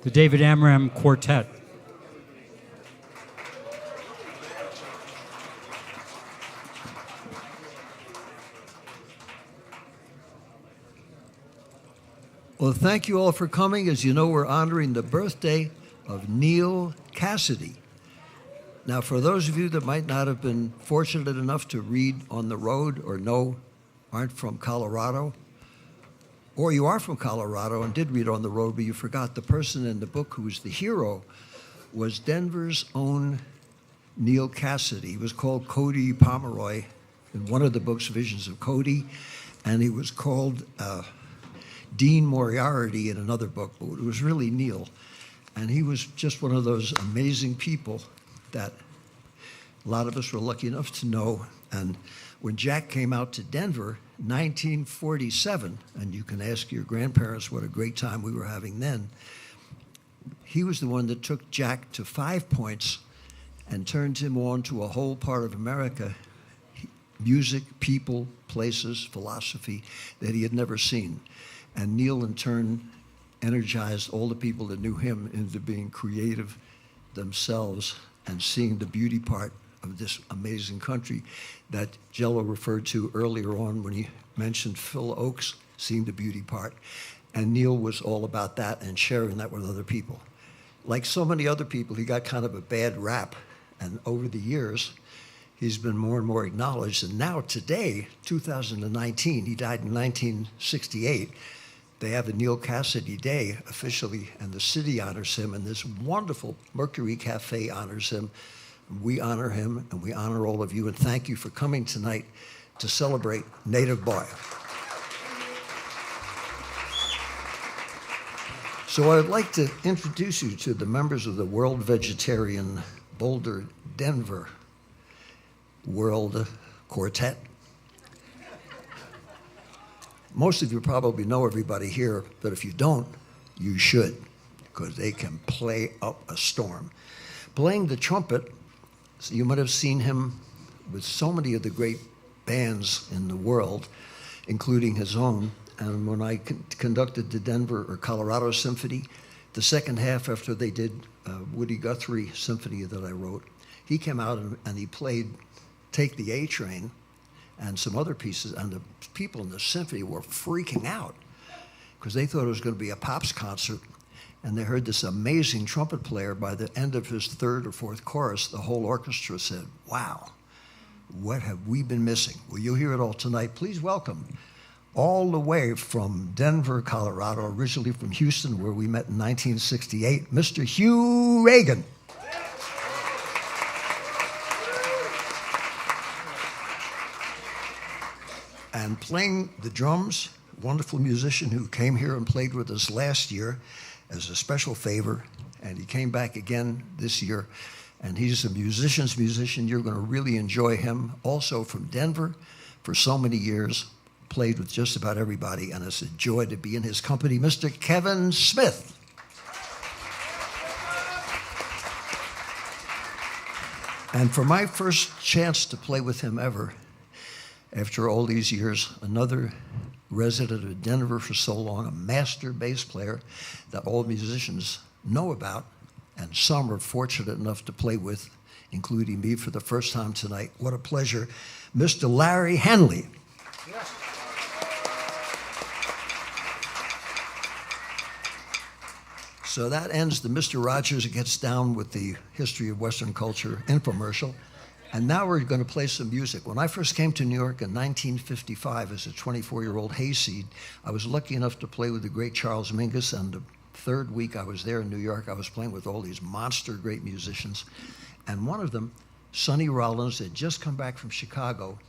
the David Amram Quartet. Well, thank you all for coming. As you know, we're honoring the birthday of Neal Cassady. Now, for those of you that might not have been fortunate enough to read on the road or aren't from Colorado, or you are from Colorado and did read on the road, but you forgot the person in the book who was the hero was Denver's own Neal Cassady. He was called Cody Pomeroy in one of the books, Visions of Cody, and he was called Dean Moriarty in another book, but it was really Neal. And he was just one of those amazing people that a lot of us were lucky enough to know. And when Jack came out to Denver, 1947, and you can ask your grandparents what a great time we were having then, he was the one that took Jack to 5 Points and turned him on to a whole part of America, music, people, places, philosophy that he had never seen. And Neal, in turn, energized all the people that knew him into being creative themselves and seeing the beauty part of this amazing country that Jello referred to earlier on when he mentioned Phil Oakes, seeing the beauty part. And Neal was all about that and sharing that with other people. Like so many other people, he got kind of a bad rap. And over the years, he's been more and more acknowledged. And now today, 2019, he died in 1968, they have a Neal Cassady Day officially, and the city honors him, and this wonderful Mercury Cafe honors him. We honor him, and we honor all of you, and thank you for coming tonight to celebrate Native Boy. So I'd like to introduce you to the members of the World Vegetarian Boulder Denver World Quartet. Most of you probably know everybody here, but if you don't, you should, because they can play up a storm. Playing the trumpet, so you might have seen him with so many of the great bands in the world, including his own. And when I conducted the Denver or Colorado Symphony, the second half after they did Woody Guthrie Symphony that I wrote, he came out and he played Take the A Train and some other pieces, and the people in the symphony were freaking out because they thought it was going to be a Pops concert, and they heard this amazing trumpet player. By the end of his third or fourth chorus, the whole orchestra said, "Wow, what have we been missing?" Well, you'll hear it all tonight. Please welcome, all the way from Denver, Colorado, originally from Houston, where we met in 1968, Mr. Hugh Reagan. And playing the drums, wonderful musician who came here and played with us last year as a special favor, and he came back again this year. And he's a musician's musician. You're going to really enjoy him. Also from Denver for so many years, played with just about everybody, and it's a joy to be in his company, Mr. Kevin Smith. And for my first chance to play with him ever, after all these years, another resident of Denver for so long, a master bass player that all musicians know about, and some are fortunate enough to play with, including me for the first time tonight. What a pleasure, Mr. Larry Henley. Yes. So that ends the Mr. Rogers Gets Down with the History of Western Culture infomercial. And now we're going to play some music. When I first came to New York in 1955 as a 24-year-old hayseed, I was lucky enough to play with the great Charles Mingus, and the third week I was there in New York, I was playing with all these monster great musicians. And one of them, Sonny Rollins, had just come back from Chicago,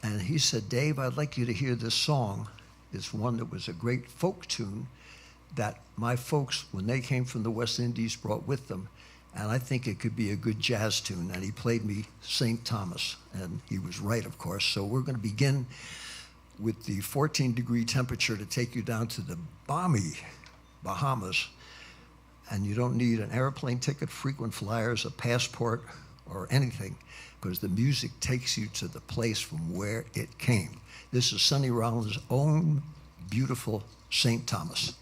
and he said, "Dave, I'd like you to hear this song. It's one that was a great folk tune that my folks, when they came from the West Indies, brought with them. And I think it could be a good jazz tune." And he played me St. Thomas, and he was right, of course. So we're going to begin with the 14-degree temperature to take you down to the balmy Bahamas. And you don't need an airplane ticket, frequent flyers, a passport, or anything, because the music takes you to the place from where it came. This is Sonny Rollins' own beautiful St. Thomas.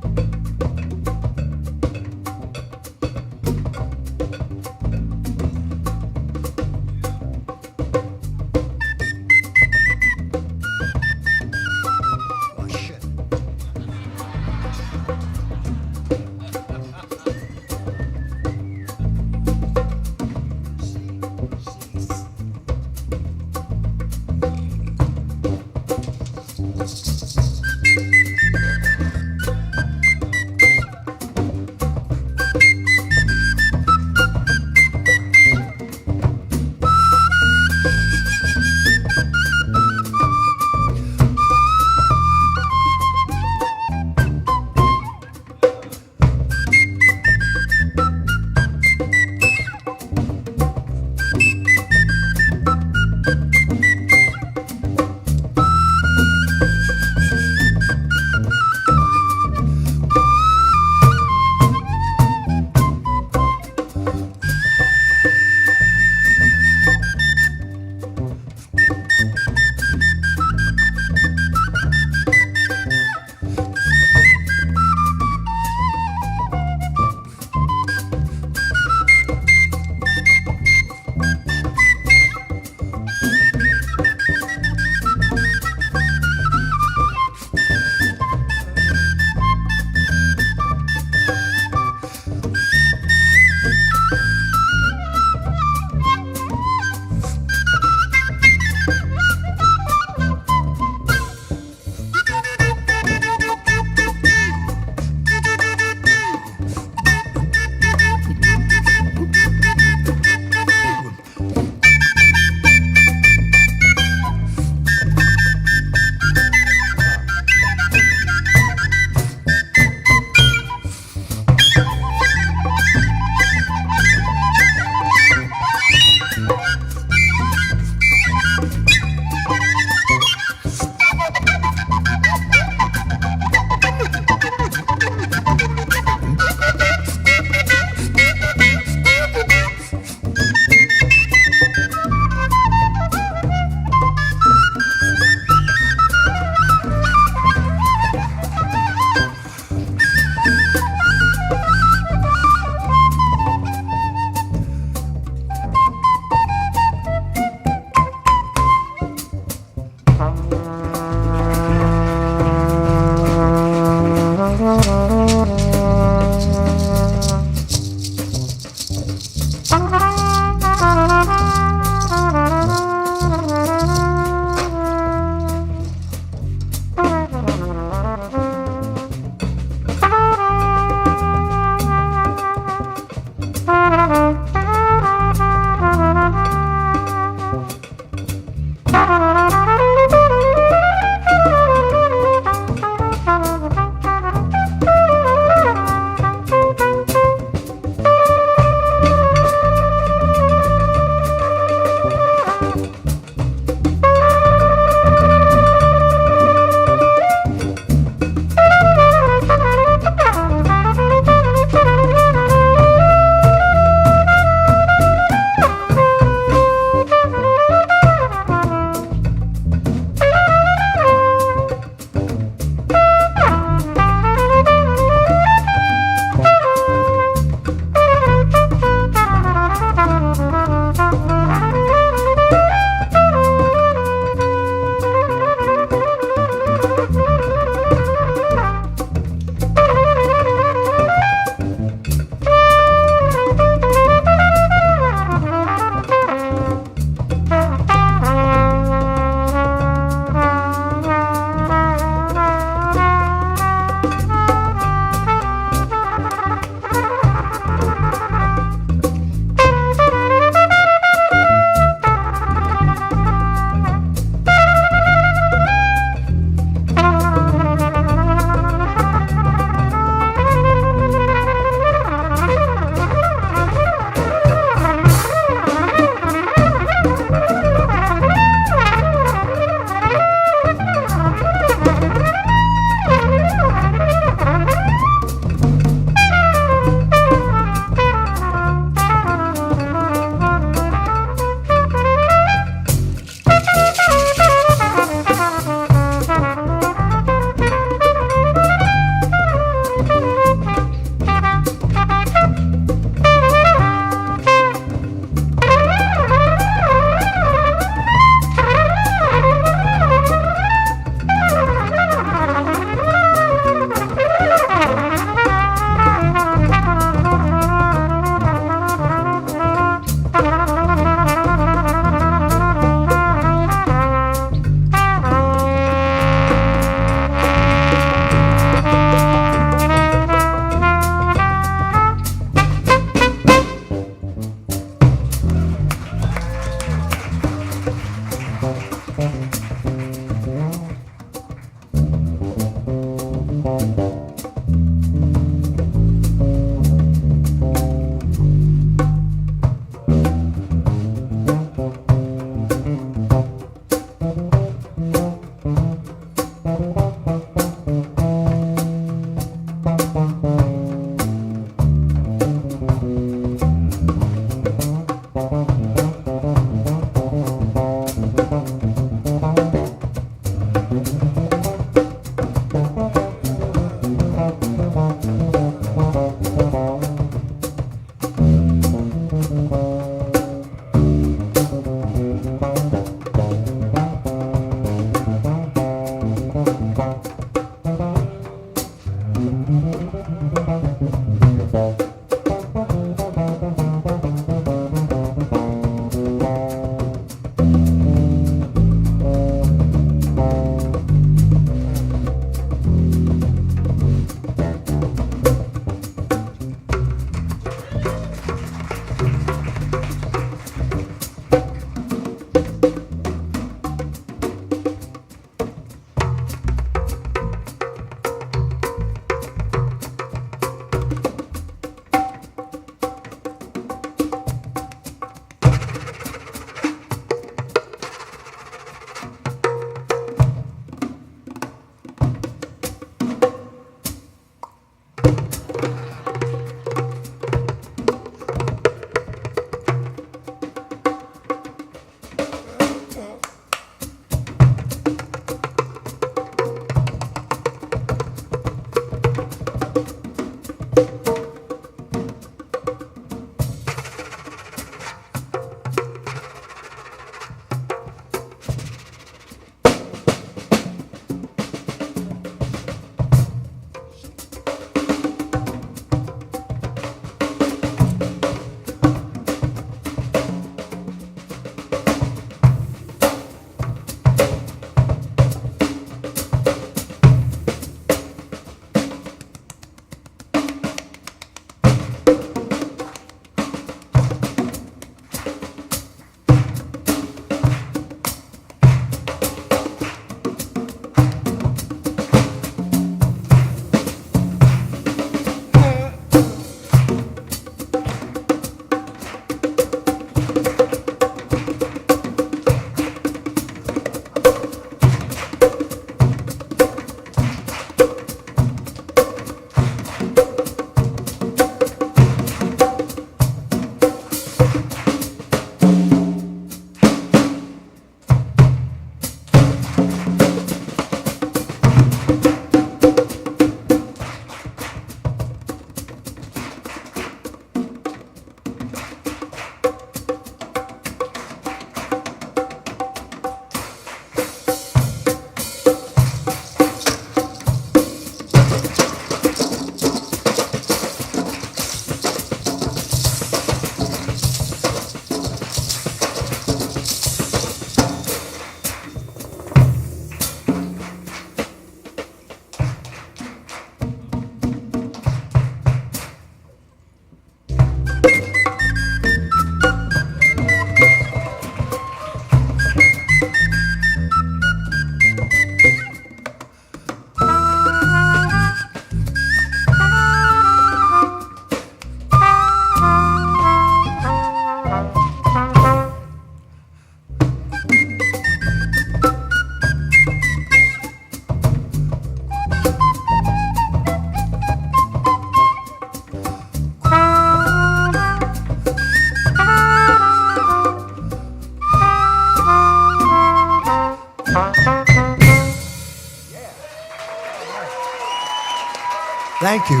Thank you.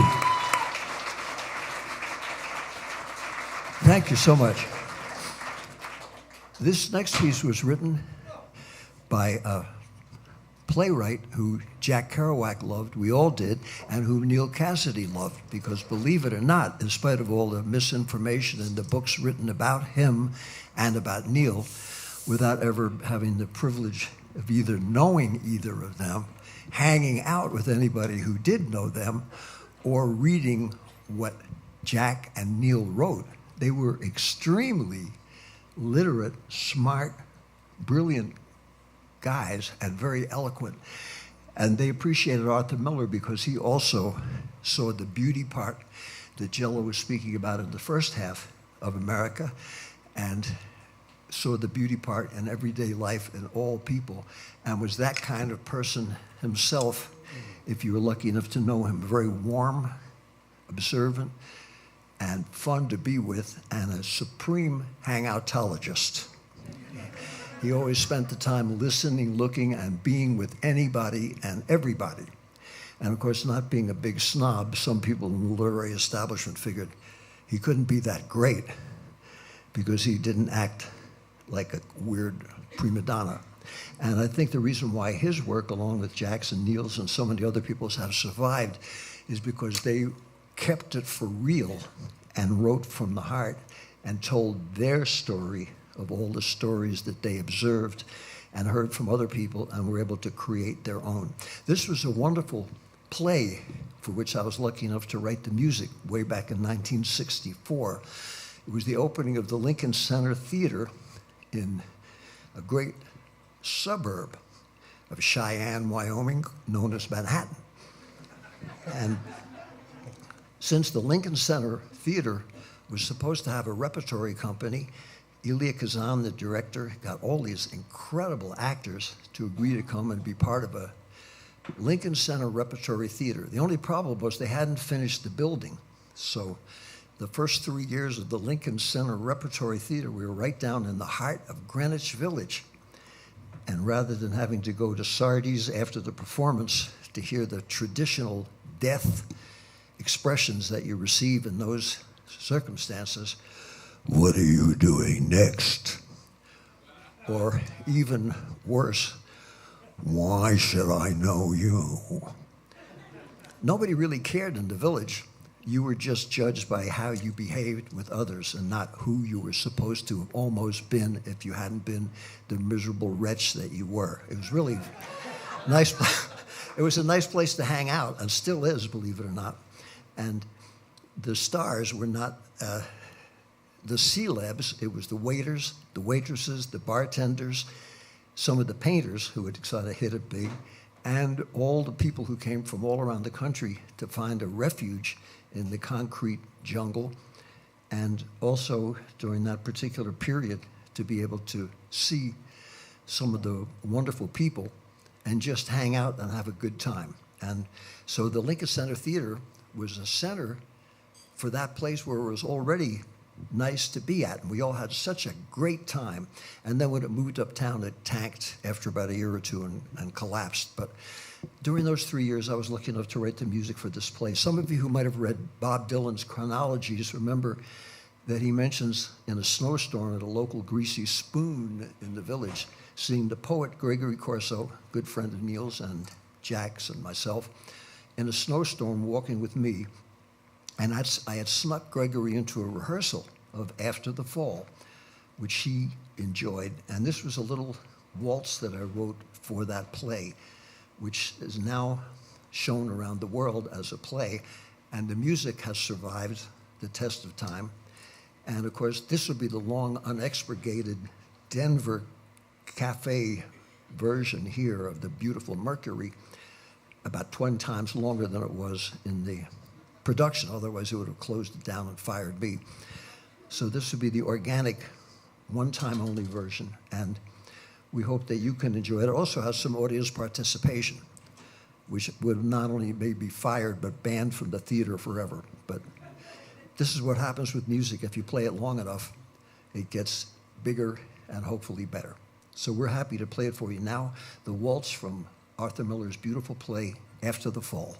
Thank you so much. This next piece was written by a playwright who Jack Kerouac loved, we all did, and who Neal Cassady loved, because believe it or not, in spite of all the misinformation in the books written about him and about Neal, without ever having the privilege of either knowing either of them, hanging out with anybody who did know them, or reading what Jack and Neal wrote. They were extremely literate, smart, brilliant guys, and very eloquent. And they appreciated Arthur Miller because he also saw the beauty part that Jello was speaking about in the first half of America, and saw the beauty part in everyday life in all people, and was that kind of person himself, if you were lucky enough to know him. Very warm, observant, and fun to be with, and a supreme hangoutologist. He always spent the time listening, looking, and being with anybody and everybody. And of course, not being a big snob, some people in the literary establishment figured he couldn't be that great because he didn't act like a weird prima donna. And I think the reason why his work, along with Jackson, Neal's, and so many other people's, have survived is because they kept it for real and wrote from the heart and told their story of all the stories that they observed and heard from other people and were able to create their own. This was a wonderful play for which I was lucky enough to write the music way back in 1964. It was the opening of the Lincoln Center Theater in a great suburb of Cheyenne, Wyoming, known as Manhattan. And since the Lincoln Center Theater was supposed to have a repertory company, Elia Kazan, the director, got all these incredible actors to agree to come and be part of a Lincoln Center Repertory Theater. The only problem was they hadn't finished the building. So the first 3 years of the Lincoln Center Repertory Theater, we were right down in the heart of Greenwich Village. And rather than having to go to Sardi's after the performance to hear the traditional death expressions that you receive in those circumstances, "What are you doing next?" Or even worse, "Why should I know you?" Nobody really cared in the village. You were just judged by how you behaved with others and not who you were supposed to have almost been if you hadn't been the miserable wretch that you were. It was really nice. It was a nice place to hang out, and still is, believe it or not. And the stars were not the celebs. It was the waiters, the waitresses, the bartenders, some of the painters who had sort of hit it big, and all the people who came from all around the country to find a refuge in the concrete jungle, and also during that particular period to be able to see some of the wonderful people and just hang out and have a good time. And so the Lincoln Center Theater was a center for that place where it was already nice to be at, and we all had such a great time. And then when it moved uptown, it tanked after about a year or two and collapsed. But during those 3 years, I was lucky enough to write the music for this play. Some of you who might have read Bob Dylan's chronologies remember that he mentions in a snowstorm at a local greasy spoon in the village, seeing the poet Gregory Corso, good friend of Neal's and Jack's and myself, in a snowstorm walking with me. And I had snuck Gregory into a rehearsal of After the Fall, which he enjoyed. And this was a little waltz that I wrote for that play, which is now shown around the world as a play. And the music has survived the test of time. And of course, this will be the long, unexpurgated Denver cafe version here of the beautiful Mercury, about 20 times longer than it was in the production. Otherwise, it would have closed it down and fired me. So this would be the organic, one-time only version, and we hope that you can enjoy it. It also has some audience participation, which would not only maybe fired, but banned from the theater forever. But this is what happens with music. If you play it long enough, it gets bigger and hopefully better. So we're happy to play it for you now, the waltz from Arthur Miller's beautiful play, After the Fall.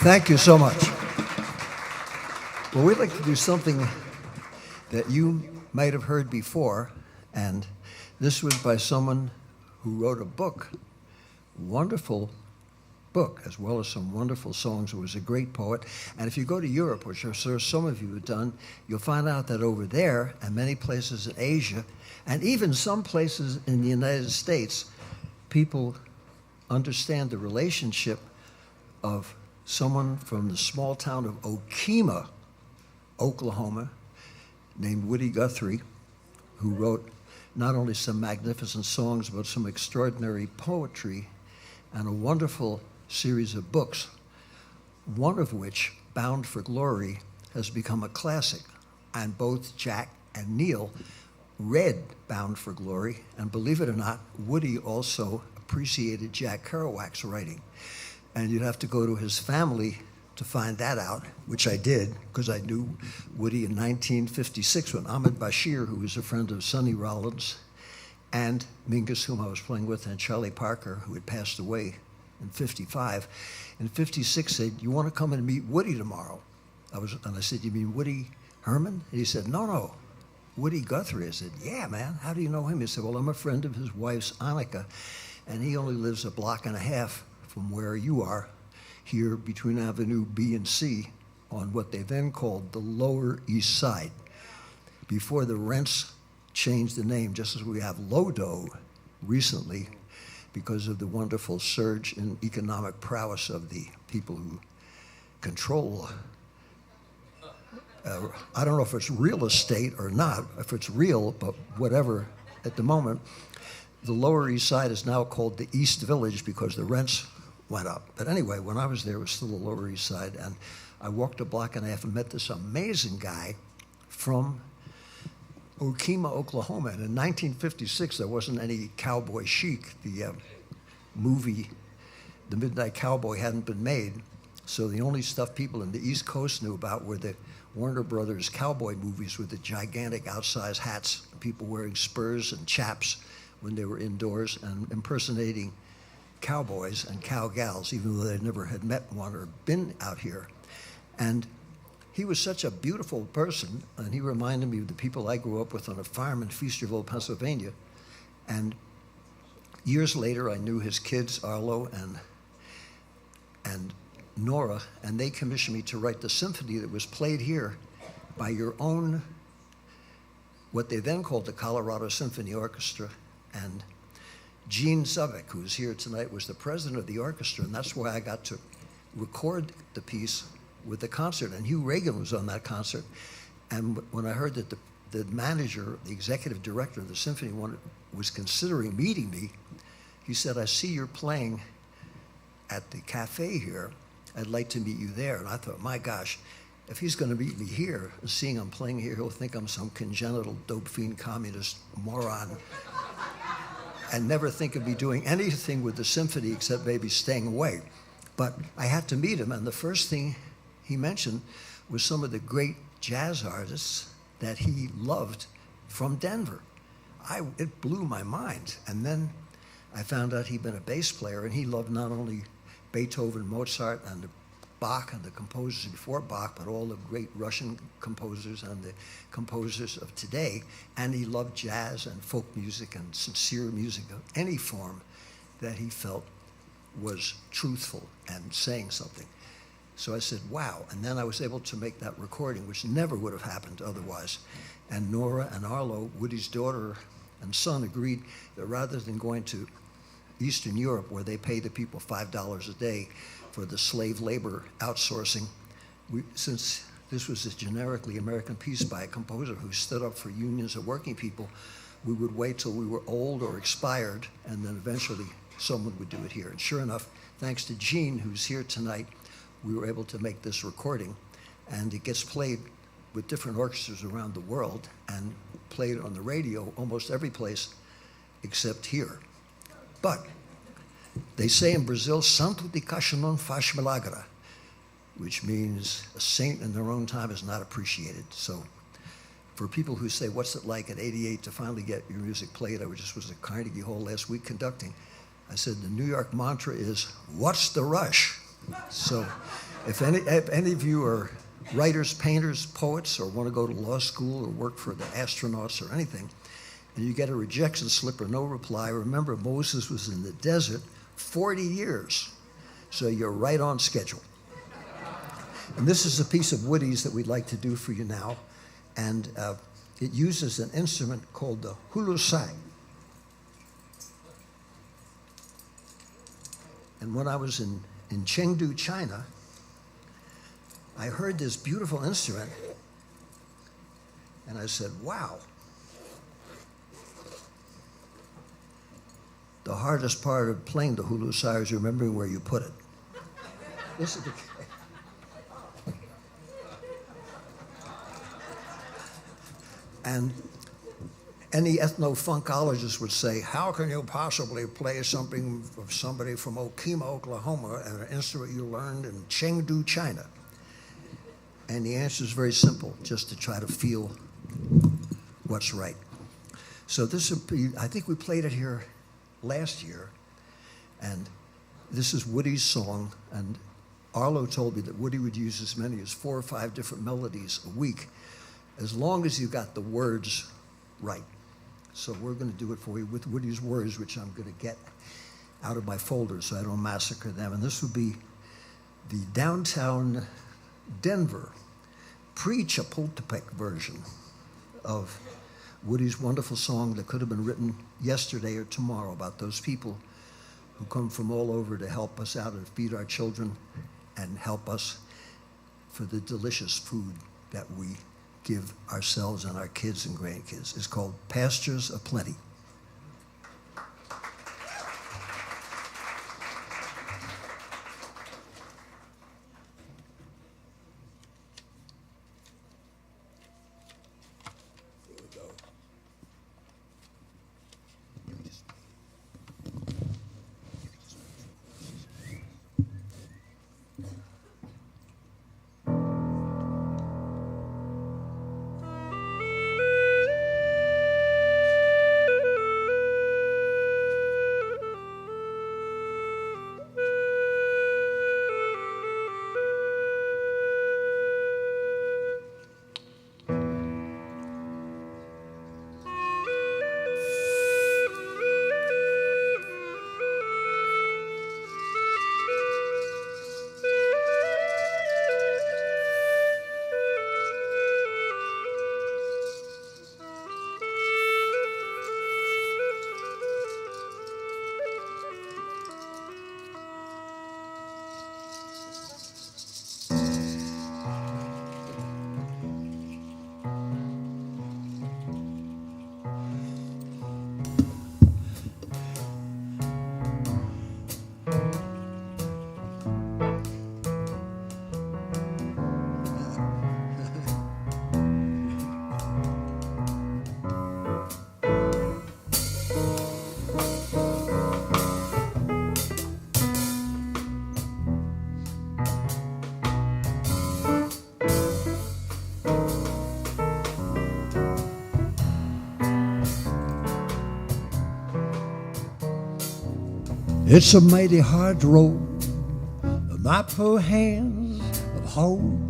Thank you so much. Well, we'd like to do something that you might have heard before, and this was by someone who wrote a book, wonderful book, as well as some wonderful songs. It was a great poet. And if you go to Europe, which I'm sure some of you have done, you'll find out that over there, and many places in Asia, and even some places in the United States, people understand the relationship of someone from the small town of Okemah, Oklahoma, named Woody Guthrie, who wrote not only some magnificent songs, but some extraordinary poetry and a wonderful series of books, one of which, Bound for Glory, has become a classic. And both Jack and Neal read Bound for Glory, and believe it or not, Woody also appreciated Jack Kerouac's writing. And you'd have to go to his family to find that out, which I did, because I knew Woody in 1956 when Ahmed Bashir, who was a friend of Sonny Rollins, and Mingus, whom I was playing with, and Charlie Parker, who had passed away in 55. In 56 said, "You want to come and meet Woody tomorrow?" And I said, "You mean Woody Herman?" And he said, No, Woody Guthrie. I said, "Yeah, man, how do you know him?" He said, "Well, I'm a friend of his wife's, Annika, and he only lives a block and a half from where you are, here between Avenue B and C, on what they then called the Lower East Side, before the rents changed the name, just as we have Lodo recently, because of the wonderful surge in economic prowess of the people who control, I don't know if it's real estate or not, if it's real, but whatever, at the moment, the Lower East Side is now called the East Village because the rents went up. But anyway, when I was there, it was still the Lower East Side, and I walked a block and a half and met this amazing guy from Okemah, Oklahoma. And in 1956, there wasn't any Cowboy Chic. The movie, The Midnight Cowboy, hadn't been made. So the only stuff people in the East Coast knew about were the Warner Brothers cowboy movies with the gigantic outsized hats, people wearing spurs and chaps when they were indoors and impersonating cowboys and cowgals, even though they never had met one or been out here. And he was such a beautiful person, and he reminded me of the people I grew up with on a farm in Feasterville, Pennsylvania. And years later, I knew his kids, Arlo and Nora, and they commissioned me to write the symphony that was played here by your own, what they then called the Colorado Symphony Orchestra. And Gene Zubik, who's here tonight, was the president of the orchestra, and that's why I got to record the piece with the concert. And Hugh Reagan was on that concert. And when I heard that the manager, the executive director of the symphony was considering meeting me, he said, "I see you're playing at the cafe here. I'd like to meet you there." And I thought, my gosh, if he's going to meet me here, seeing I'm playing here, he'll think I'm some congenital dope fiend communist moron and never think of me doing anything with the symphony except maybe staying away. But I had to meet him, and the first thing he mentioned was some of the great jazz artists that he loved from Denver. It blew my mind. And then I found out he'd been a bass player, and he loved not only Beethoven, Mozart, and Bach and the composers before Bach, but all the great Russian composers and the composers of today. And he loved jazz and folk music and sincere music of any form that he felt was truthful and saying something. So I said, wow. And then I was able to make that recording, which never would have happened otherwise. And Nora and Arlo, Woody's daughter and son, agreed that rather than going to Eastern Europe, where they pay the people $5 a day for the slave labor outsourcing, since this was a generically American piece by a composer who stood up for unions of working people, we would wait till we were old or expired, and then eventually someone would do it here. And sure enough, thanks to Gene, who's here tonight, we were able to make this recording, and it gets played with different orchestras around the world and played on the radio almost every place except here. But they say in Brazil, "Santo de caixa não faz milagre," which means a saint in their own time is not appreciated. So for people who say, what's it like at 88 to finally get your music played? I just was at Carnegie Hall last week conducting. I said, the New York mantra is, "What's the rush?" So If any of you are writers, painters, poets, or want to go to law school or work for the astronauts or anything, and you get a rejection slip or no reply, remember Moses was in the desert 40 years, so you're right on schedule. And this is a piece of Woody's that we'd like to do for you now, and it uses an instrument called the hulusai. And when I was in Chengdu, China, I heard this beautiful instrument, and I said, wow. The hardest part of playing the hulusai is remembering where you put it. This is the And any ethno-funkologist would say, how can you possibly play something of somebody from Okima, Oklahoma, and an instrument you learned in Chengdu, China? And the answer is very simple, just to try to feel what's right. So this would be, I think we played it here last year, and this is Woody's song, and Arlo told me that Woody would use as many as 4 or 5 different melodies a week, as long as you got the words right. So we're going to do it for you with Woody's words, which I'm going to get out of my folder so I don't massacre them. And this would be the downtown Denver pre-Chapultepec version of Woody's wonderful song that could have been written yesterday or tomorrow about those people who come from all over to help us out and feed our children and help us for the delicious food that we give ourselves and our kids and grandkids. It's called Pastures Aplenty. It's a mighty hard road, my poor hands of hold.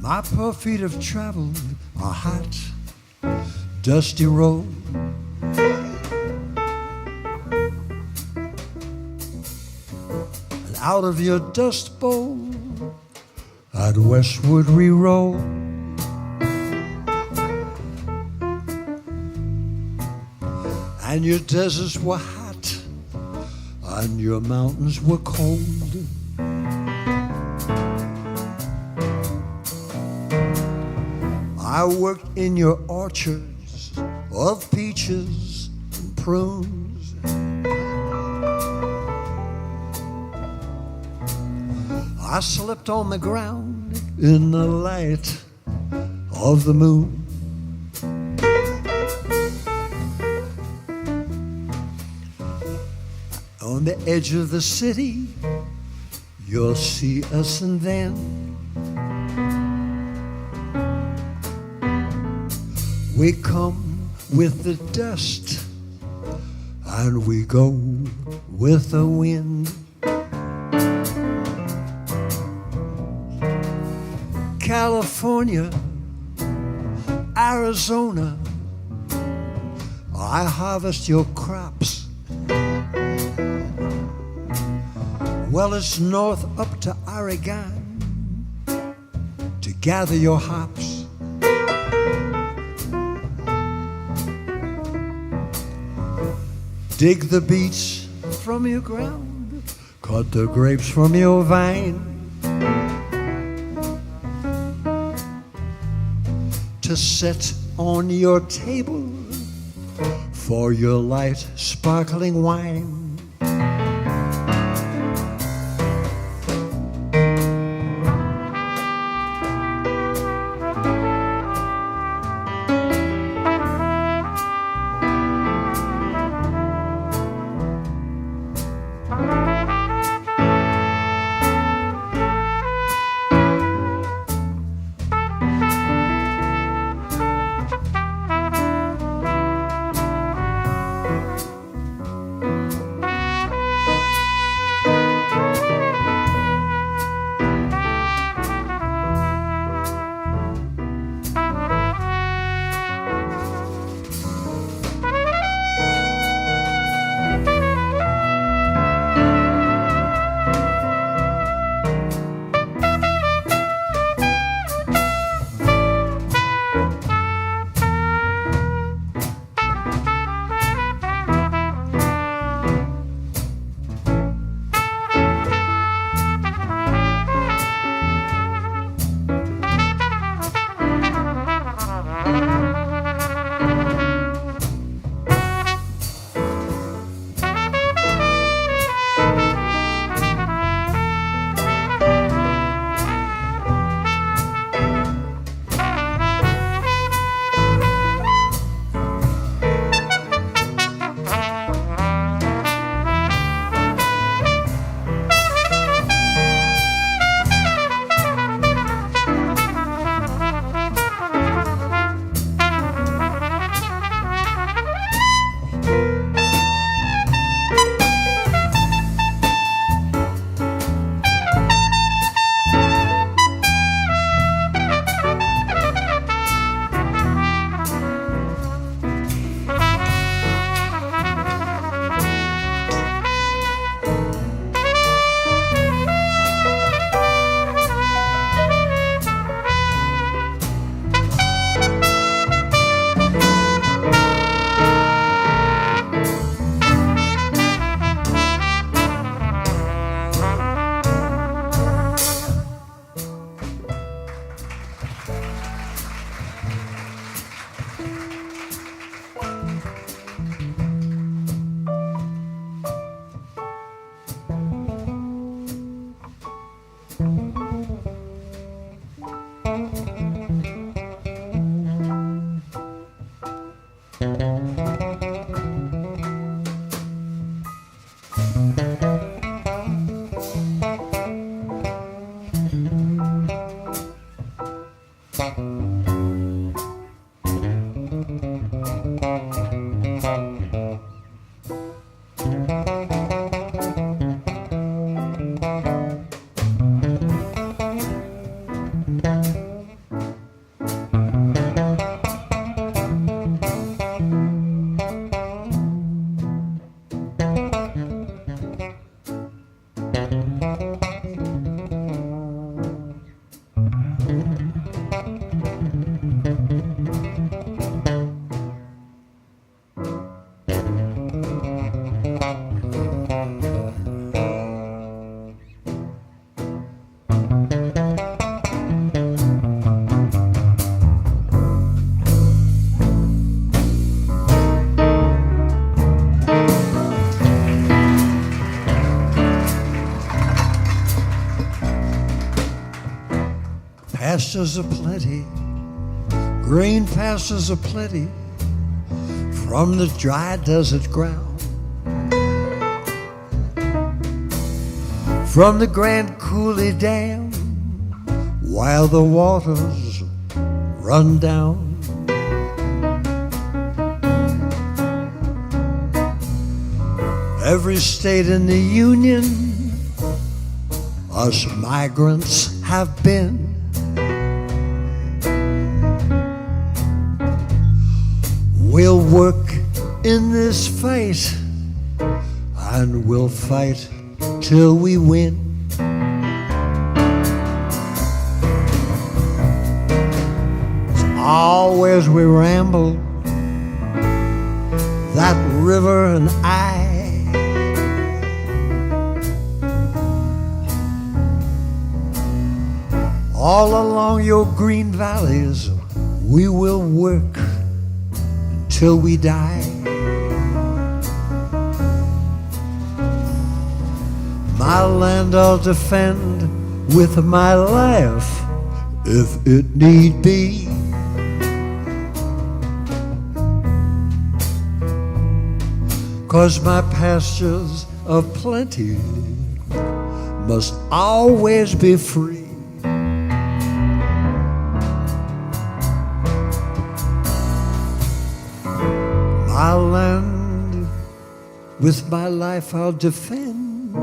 My poor feet have traveled a hot, dusty road. And out of your dust bowl, I'd westward re-roll. And your deserts were hot, and your mountains were cold. I worked in your orchards of peaches and prunes. I slept on the ground in the light of the moon. On the edge of the city, you'll see us, and then we come with the dust and we go with the wind. California, Arizona, I harvest your crops. Well, it's north up to Oregon to gather your hops. Dig the beets from your ground, cut the grapes from your vine, to set on your table for your light sparkling wine. Pastures aplenty, green pastures aplenty from the dry desert ground, from the Grand Coulee Dam, while the waters run down. every state in the Union, us migrants have been. We'll work in this fight, and we'll fight till we win. Always we ramble that river and I. All along your green valleys we will work until we die. My land I'll defend with my life if it need be. Cause my pastures of plenty must always be free. My land with my life I'll defend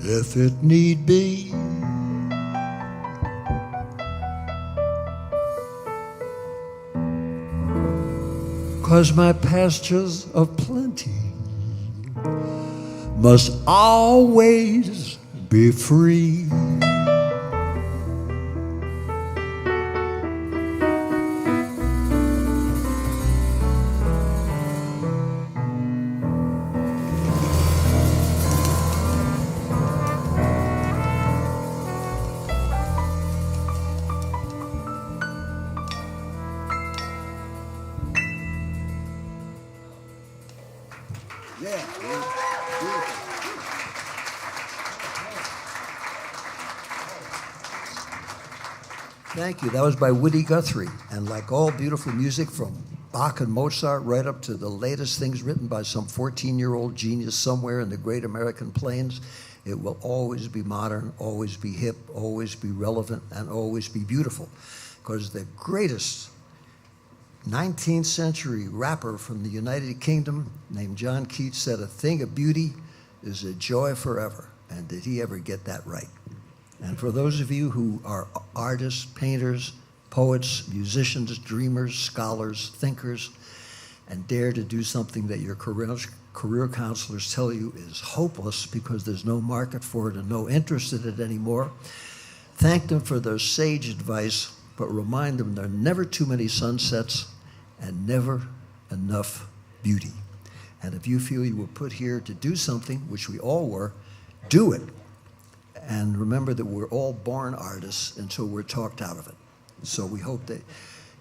if it need be. Cause my pastures of plenty must always be free. Thank you. That was by Woody Guthrie. And like all beautiful music from Bach and Mozart right up to the latest things written by some 14-year-old genius somewhere in the great American plains, it will always be modern, always be hip, always be relevant, and always be beautiful. Because the greatest 19th century rapper from the United Kingdom named John Keats said, "A thing of beauty is a joy forever." And did he ever get that right? And for those of you who are artists, painters, poets, musicians, dreamers, scholars, thinkers, and dare to do something that your career counselors tell you is hopeless because there's no market for it and no interest in it anymore, thank them for their sage advice, but remind them there are never too many sunsets and never enough beauty. And if you feel you were put here to do something, which we all were, do it. And remember that we're all born artists until we're talked out of it. So we hope that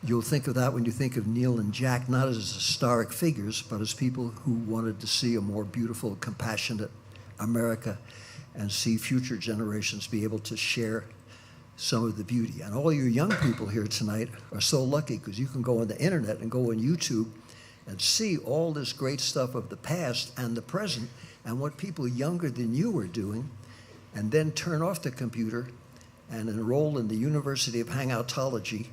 you'll think of that when you think of Neal and Jack, not as historic figures, but as people who wanted to see a more beautiful, compassionate America and see future generations be able to share some of the beauty. And all you young people here tonight are so lucky because you can go on the internet and go on YouTube and see all this great stuff of the past and the present and what people younger than you are doing, and then turn off the computer and enroll in the University of Hangoutology,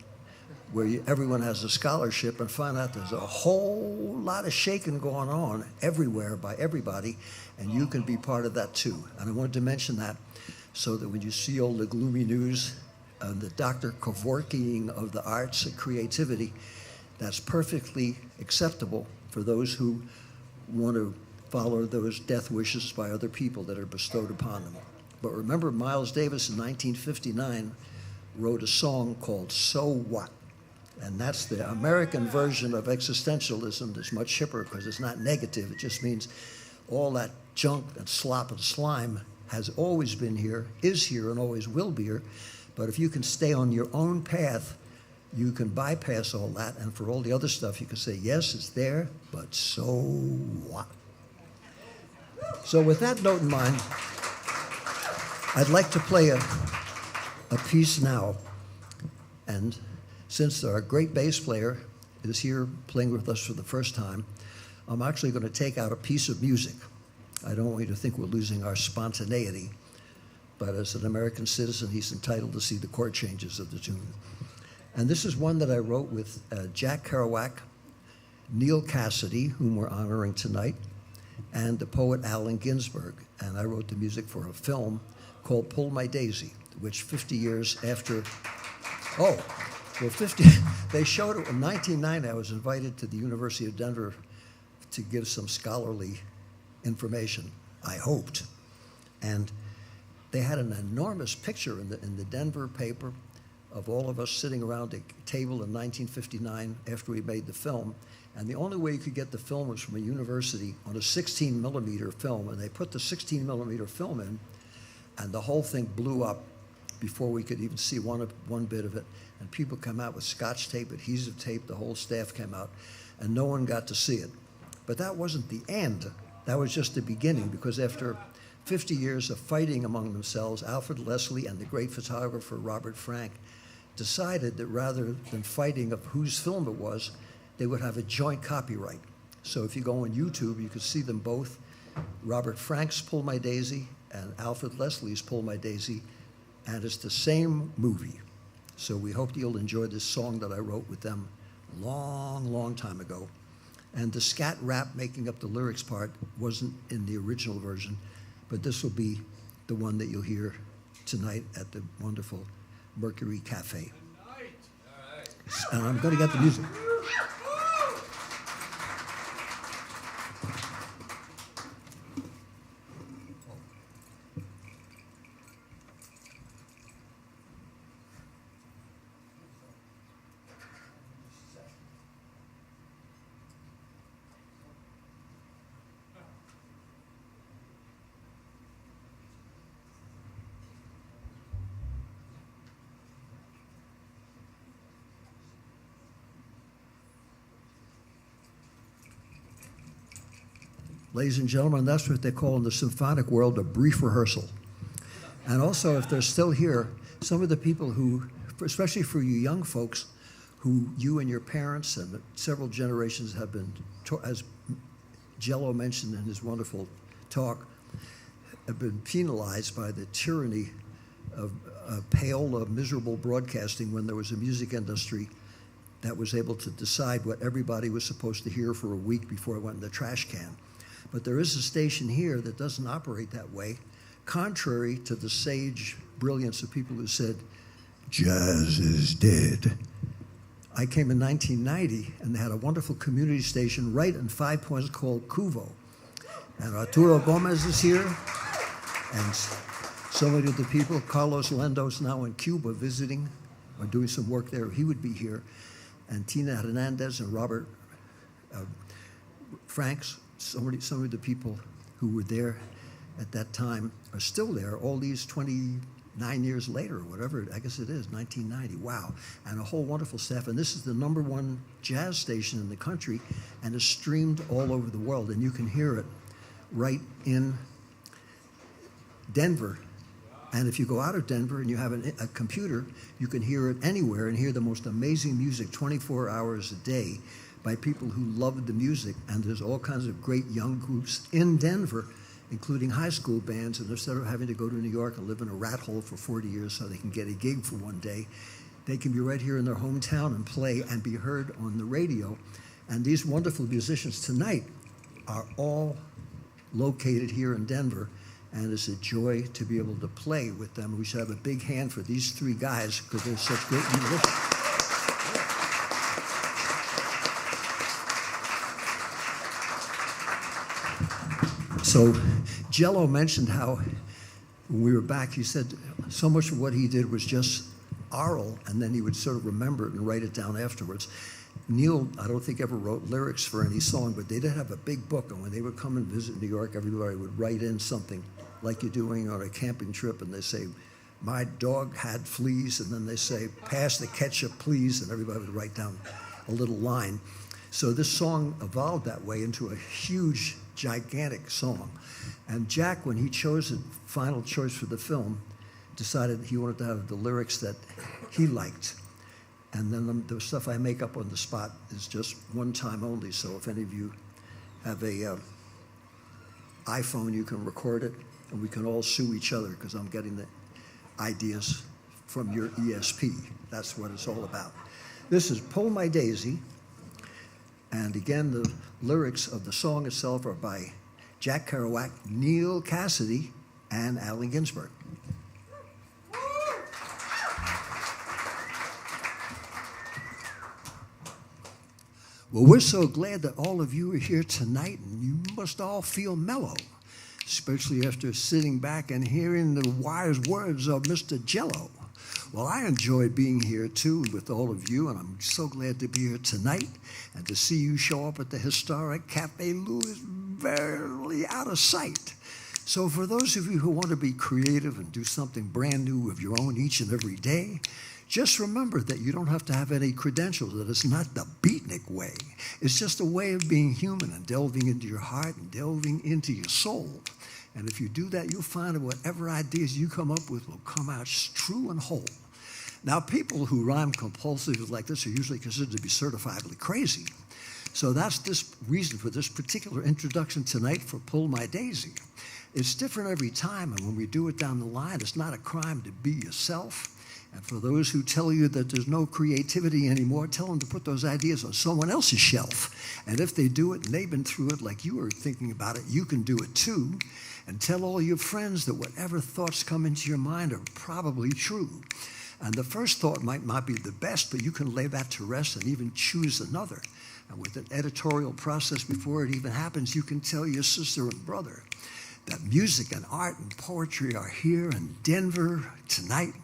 where everyone has a scholarship, and find out there's a whole lot of shaking going on everywhere by everybody, and you can be part of that too. And I wanted to mention that so that when you see all the gloomy news and the Dr. Kevorkian of the arts and creativity, that's perfectly acceptable for those who want to follow those death wishes by other people that are bestowed upon them. But remember, Miles Davis in 1959 wrote a song called So What? And that's the American version of existentialism that's much hipper because it's not negative. It just means all that junk and slop and slime has always been here, is here, and always will be here. But if you can stay on your own path, you can bypass all that. And for all the other stuff, you can say, yes, it's there, but so what? So with that note in mind, I'd like to play a piece now. And since our great bass player is here playing with us for the first time, I'm actually going to take out a piece of music. I don't want you to think we're losing our spontaneity, but as an American citizen, he's entitled to see the chord changes of the tune. And this is one that I wrote with Jack Kerouac, Neal Cassady, whom we're honoring tonight, and the poet Allen Ginsberg. And I wrote the music for a film called Pull My Daisy, which 50 years after, oh, well, 50, they showed it in 1990. I was invited to the University of Denver to give some scholarly information, I hoped. And they had an enormous picture in the Denver paper of all of us sitting around a table in 1959 after we made the film. And the only way you could get the film was from a university on a 16 millimeter film. And they put the 16 millimeter film in, and the whole thing blew up before we could even see one bit of it. And people come out with scotch tape, adhesive tape, the whole staff came out, and no one got to see it. But that wasn't the end. That was just the beginning, because after 50 years of fighting among themselves, Alfred Leslie and the great photographer Robert Frank decided that rather than fighting of whose film it was, they would have a joint copyright. So if you go on YouTube, you can see them both, Robert Frank's Pull My Daisy and Alfred Leslie's Pull My Daisy, and it's the same movie. So we hope you'll enjoy this song that I wrote with them long, long time ago. And the scat rap making up the lyrics part wasn't in the original version, but this will be the one that you'll hear tonight at the wonderful Mercury Cafe. And I'm going to get the music. Ladies and gentlemen, that's what they call in the symphonic world a brief rehearsal. And also, if they're still here, some of the people who, especially for you young folks, who you and your parents and several generations have been, as Jello mentioned in his wonderful talk, have been penalized by the tyranny of payola, miserable broadcasting when there was a music industry that was able to decide what everybody was supposed to hear for a week before it went in the trash can. But there is a station here that doesn't operate that way, contrary to the sage brilliance of people who said, jazz is dead. I came in 1990, and they had a wonderful community station right in 5 Points called Cuvo. And Arturo Gomez is here, and so many of the people, Carlos Lendo's now in Cuba visiting or doing some work there. He would be here. And Tina Hernandez and Robert Franks, some of the people who were there at that time are still there, all these 29 years later, or whatever, I guess it is, 1990, wow. And a whole wonderful staff. And this is the #1 jazz station in the country, and is streamed all over the world. And you can hear it right in Denver. And if you go out of Denver and you have a computer, you can hear it anywhere and hear the most amazing music 24 hours a day by people who love the music. And there's all kinds of great young groups in Denver, including high school bands. And instead of having to go to New York and live in a rat hole for 40 years so they can get a gig for one day, they can be right here in their hometown and play and be heard on the radio. And these wonderful musicians tonight are all located here in Denver. And it's a joy to be able to play with them. We should have a big hand for these three guys because they're such great musicians. So Jello mentioned how when we were back, he said so much of what he did was just oral, and then he would sort of remember it and write it down afterwards. Neal, I don't think ever wrote lyrics for any song, but they did have a big book, and when they would come and visit New York, everybody would write in something like you're doing on a camping trip, and they say, my dog had fleas, and then they say, pass the ketchup, please, and everybody would write down a little line. So this song evolved that way into a huge, gigantic song. And Jack, when he chose the final choice for the film, decided he wanted to have the lyrics that he liked. And then the stuff I make up on the spot is just one time only. So if any of you have a iPhone, you can record it, and we can all sue each other because I'm getting the ideas from your ESP. That's what it's all about. This is Pull My Daisy. And again, the lyrics of the song itself are by Jack Kerouac, Neal Cassady, and Allen Ginsberg. Well, we're so glad that all of you are here tonight, and you must all feel mellow, especially after sitting back and hearing the wise words of Mr. Jello. Well, I enjoyed being here, too, with all of you, and I'm so glad to be here tonight and to see you show up at the historic Cafe Louis, barely out of sight. So for those of you who want to be creative and do something brand new of your own each and every day, just remember that you don't have to have any credentials, that it's not the beatnik way. It's just a way of being human and delving into your heart and delving into your soul. And if you do that, you'll find that whatever ideas you come up with will come out true and whole. Now, people who rhyme compulsively like this are usually considered to be certifiably crazy. So that's this reason for this particular introduction tonight for Pull My Daisy. It's different every time, and when we do it down the line, it's not a crime to be yourself. And for those who tell you that there's no creativity anymore, tell them to put those ideas on someone else's shelf. And if they do it and they've been through it like you are thinking about it, you can do it too. And tell all your friends that whatever thoughts come into your mind are probably true. And the first thought might not be the best, but you can lay that to rest and even choose another. And with an editorial process before it even happens, you can tell your sister and brother that music and art and poetry are here in Denver tonight,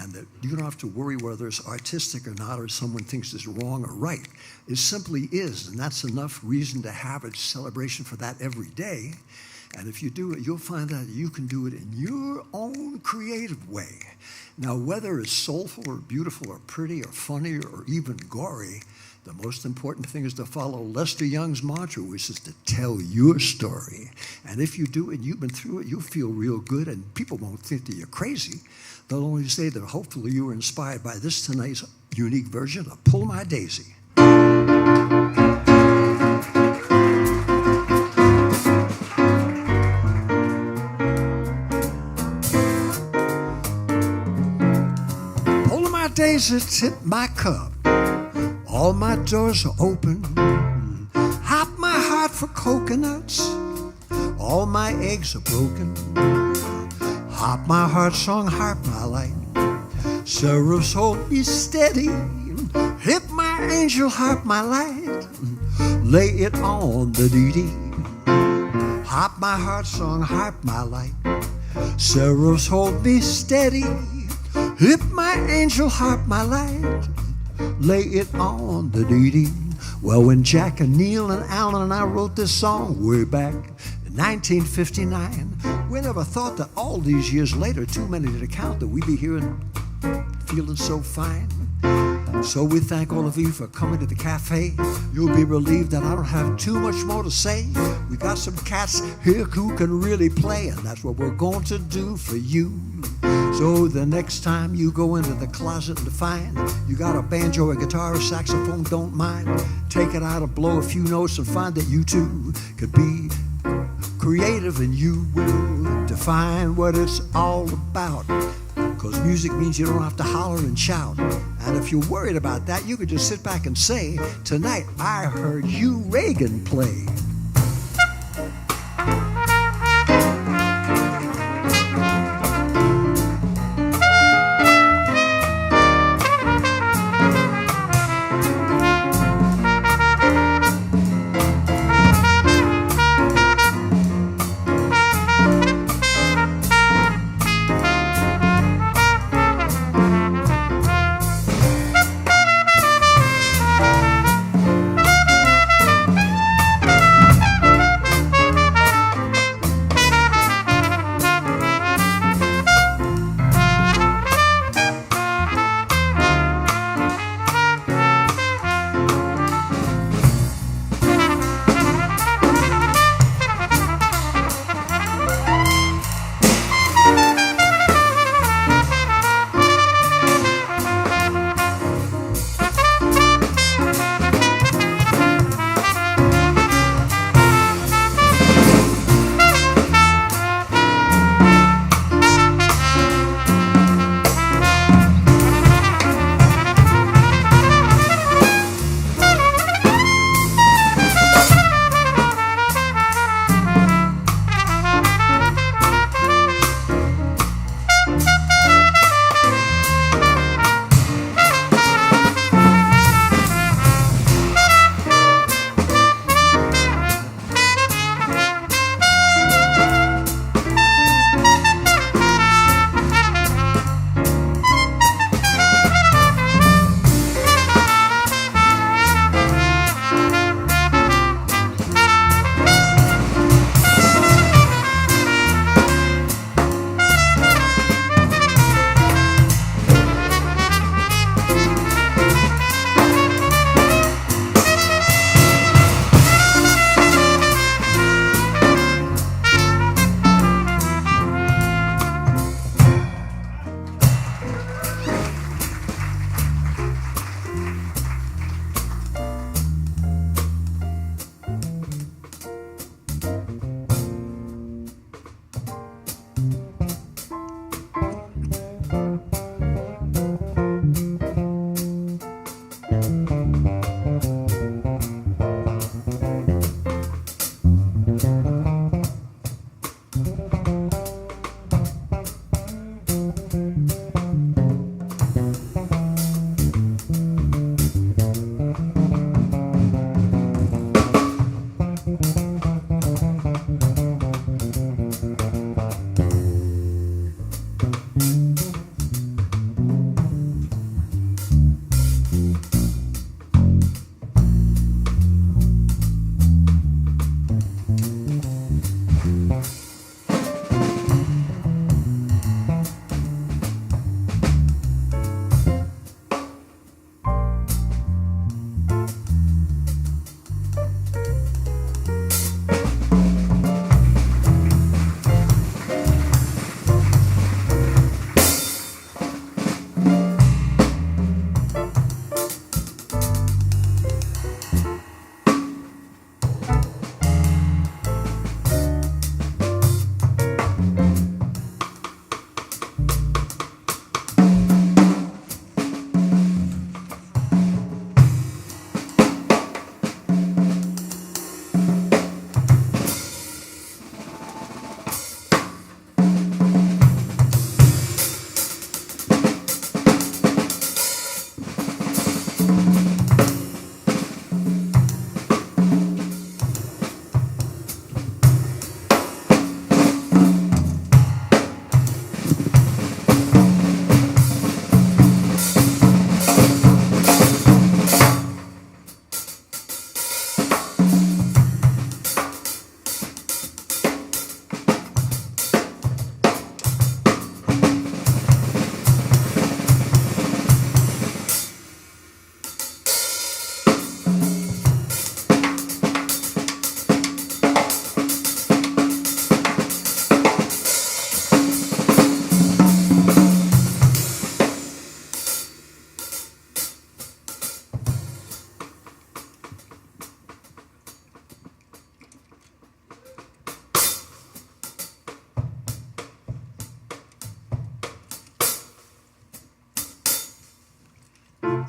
and that you don't have to worry whether it's artistic or not, or someone thinks it's wrong or right. It simply is, and that's enough reason to have a celebration for that every day. And if you do it, you'll find that you can do it in your own creative way. Now, whether it's soulful or beautiful or pretty or funny or even gory, the most important thing is to follow Lester Young's mantra, which is to tell your story. And if you do it and you've been through it, you'll feel real good, and people won't think that you're crazy. They'll only say that hopefully you were inspired by this tonight's unique version of Pull My Daisy. Pull my daisy, tip my cup. All my doors are open. Hop my heart for coconuts. All my eggs are broken. Harp my heart song, harp my light. Sorrows hold me steady. Hip my angel, harp my light. Lay it on the dee-dee. Harp my heart song, harp my light. Sorrows hold me steady. Hip my angel, harp my light. Lay it on the dee-dee. Well, when Jack and Neal and Alan and I wrote this song way back in 1959, we never thought that all these years later, too many to count, that we'd be here and feeling so fine. So we thank all of you for coming to the cafe. You'll be relieved that I don't have too much more to say. We got some cats here who can really play, and that's what we're going to do for you. So the next time you go into the closet and find you got a banjo, a guitar, a saxophone, don't mind. Take it out and blow a few notes and find that you too could be creative, and you will define what it's all about. Because music means you don't have to holler and shout. And if you're worried about that, you could just sit back and say, tonight I heard Hugh Reagan play.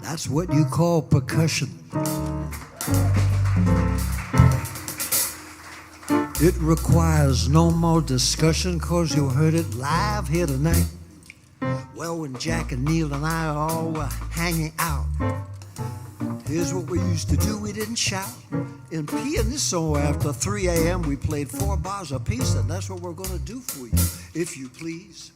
That's what you call percussion. It requires no more discussion, 'cause you heard it live here tonight. Well, when Jack and Neal and I all were hanging out, here's what we used to do: we didn't shout. In pianisso, after 3 a.m., we played 4 bars apiece, and that's what we're going to do for you, if you please.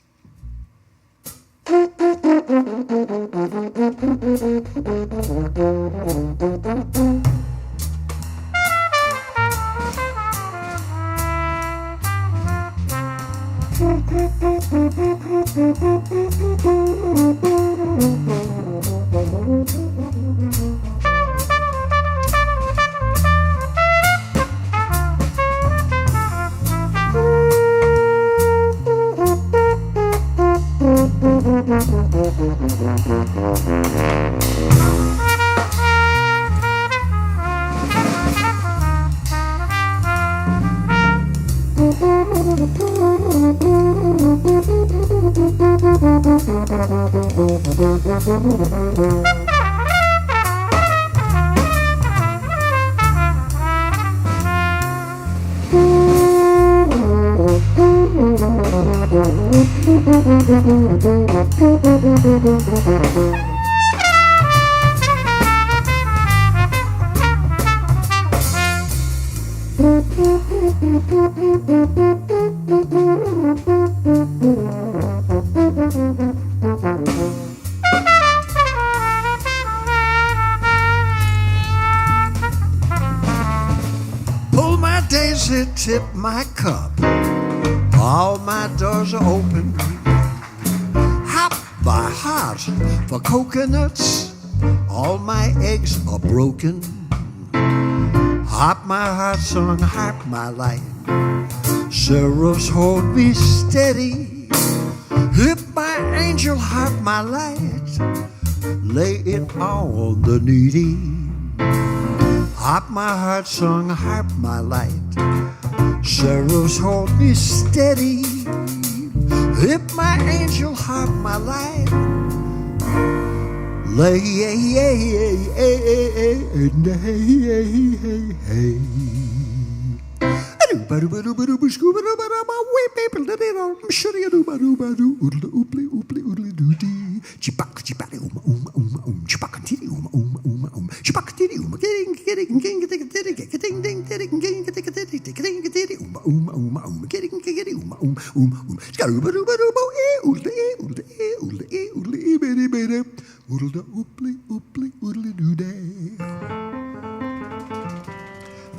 Pull my daisy, tip my cup, all my doors are open. Hop my heart for coconuts, all my eggs are broken. Harp my heart song, harp my light, seraphs hold me steady. Hip my angel, harp my light, lay it on the needy. Harp my heart song, harp my light, seraphs hold me steady. Hip my angel, harp my light, lay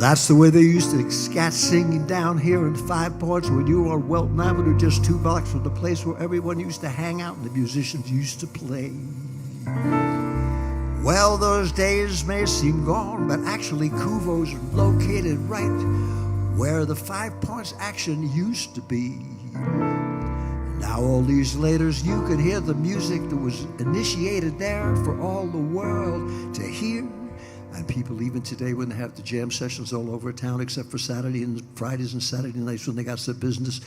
That's the way they used to scat singing down here in Five Points when you were on Welton Avenue, just 2 blocks from the place where everyone used to hang out and the musicians used to play. Well, those days may seem gone, but actually Kuvo's located right where the 5 Points action used to be. Now all these laters, you can hear the music that was initiated there for all the world to hear. And people even today, when they have the jam sessions all over town, except for Saturday and Fridays and Saturday nights when they got some business,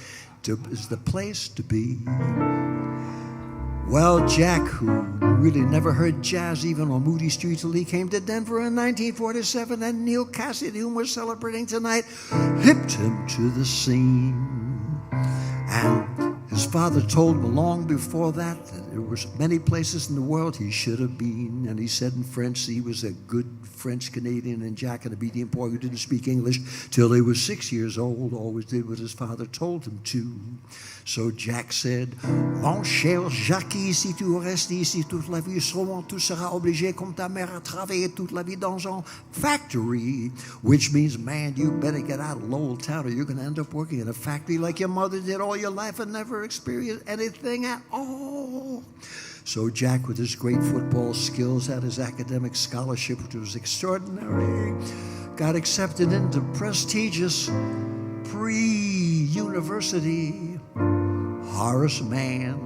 is the place to be. Well, Jack, who really never heard jazz even on Moody Street till he came to Denver in 1947, and Neal Cassady, whom we're celebrating tonight, hipped him to the scene. And his father told him long before that There were many places in the world he should have been, and he said in French he was a good French Canadian, and Jack, an obedient boy who didn't speak English till he was 6 years old, always did what his father told him to. So Jack said, Mon cher Jackie, si tu restes ici toute la vie, sûrement tu seras obligé comme ta mère à travailler toute la vie dans un factory, which means, man, you better get out of Lowell Town or you're going to end up working in a factory like your mother did all your life and never experience anything at all. So Jack, with his great football skills, had his academic scholarship, which was extraordinary, got accepted into prestigious pre-university Horace Mann.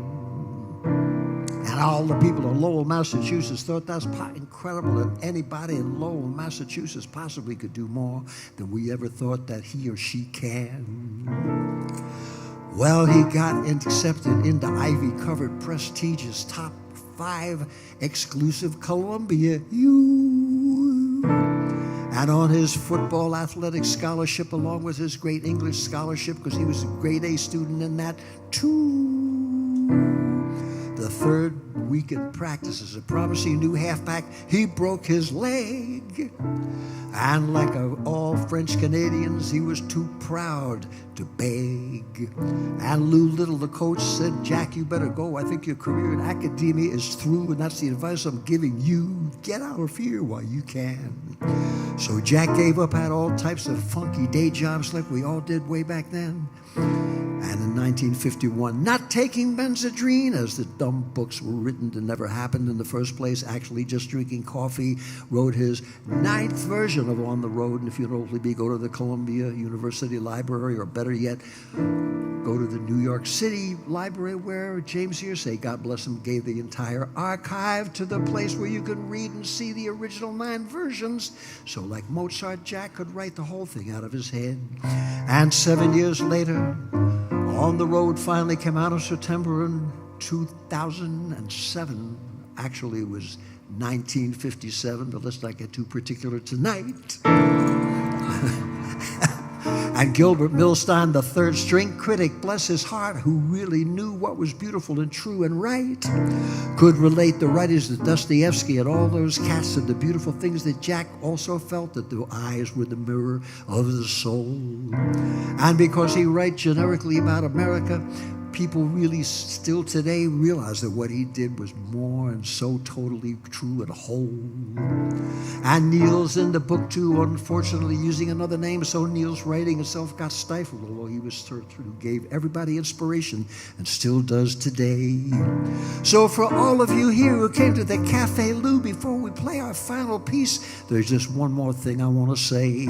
And all the people in Lowell, Massachusetts thought that's incredible that anybody in Lowell, Massachusetts possibly could do more than we ever thought that he or she can. Well, he got accepted into ivy-covered, prestigious, top 5 exclusive Columbia U. And on his football athletic scholarship, along with his great English scholarship, because he was a grade A student in that too. The third week in practice as a promising new halfback, he broke his leg. And like all French Canadians, he was too proud to beg. And Lou Little, the coach, said, Jack, you better go. I think your career in academia is through, and that's the advice I'm giving you. Get out of here while you can. So Jack gave up, had all types of funky day jobs like we all did way back then. And in 1951, not taking Benzedrine, as the dumb books were written to never happened in the first place, actually just drinking coffee, wrote his 9th version of On the Road. And if you don't believe me, go to the Columbia University Library, or better yet, go to the New York City Library where James Hearsay, God bless him, gave the entire archive to the place where you can read and see the original 9 versions. So like Mozart, Jack could write the whole thing out of his head. And 7 years later, On the Road finally came out in September in 2007. Actually, it was 1957, but let's not get too particular tonight. And Gilbert Milstein, the third string critic, bless his heart, who really knew what was beautiful and true and right, could relate the writings of Dostoevsky and all those cats to the beautiful things that Jack also felt, that the eyes were the mirror of the soul. And because he writes generically about America, people really still today realize that what he did was more and so totally true and whole. And Neal's in the book too, unfortunately using another name, so Neal's writing itself got stifled, although he was who gave everybody inspiration and still does today. So for all of you here who came to the Cafe Lou, before we play our final piece, there's just one more thing I want to say.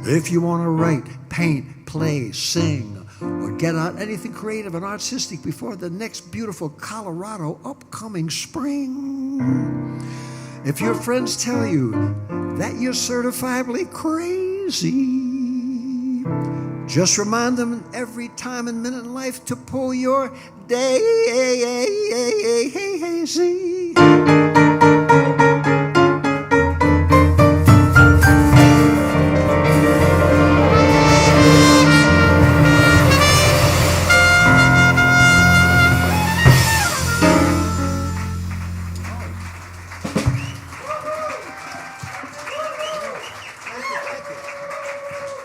If you want to write, paint, play, sing, or get out anything creative and artistic before the next beautiful Colorado upcoming spring, if your friends tell you that you're certifiably crazy, just remind them every time and minute in life to pull your daisy.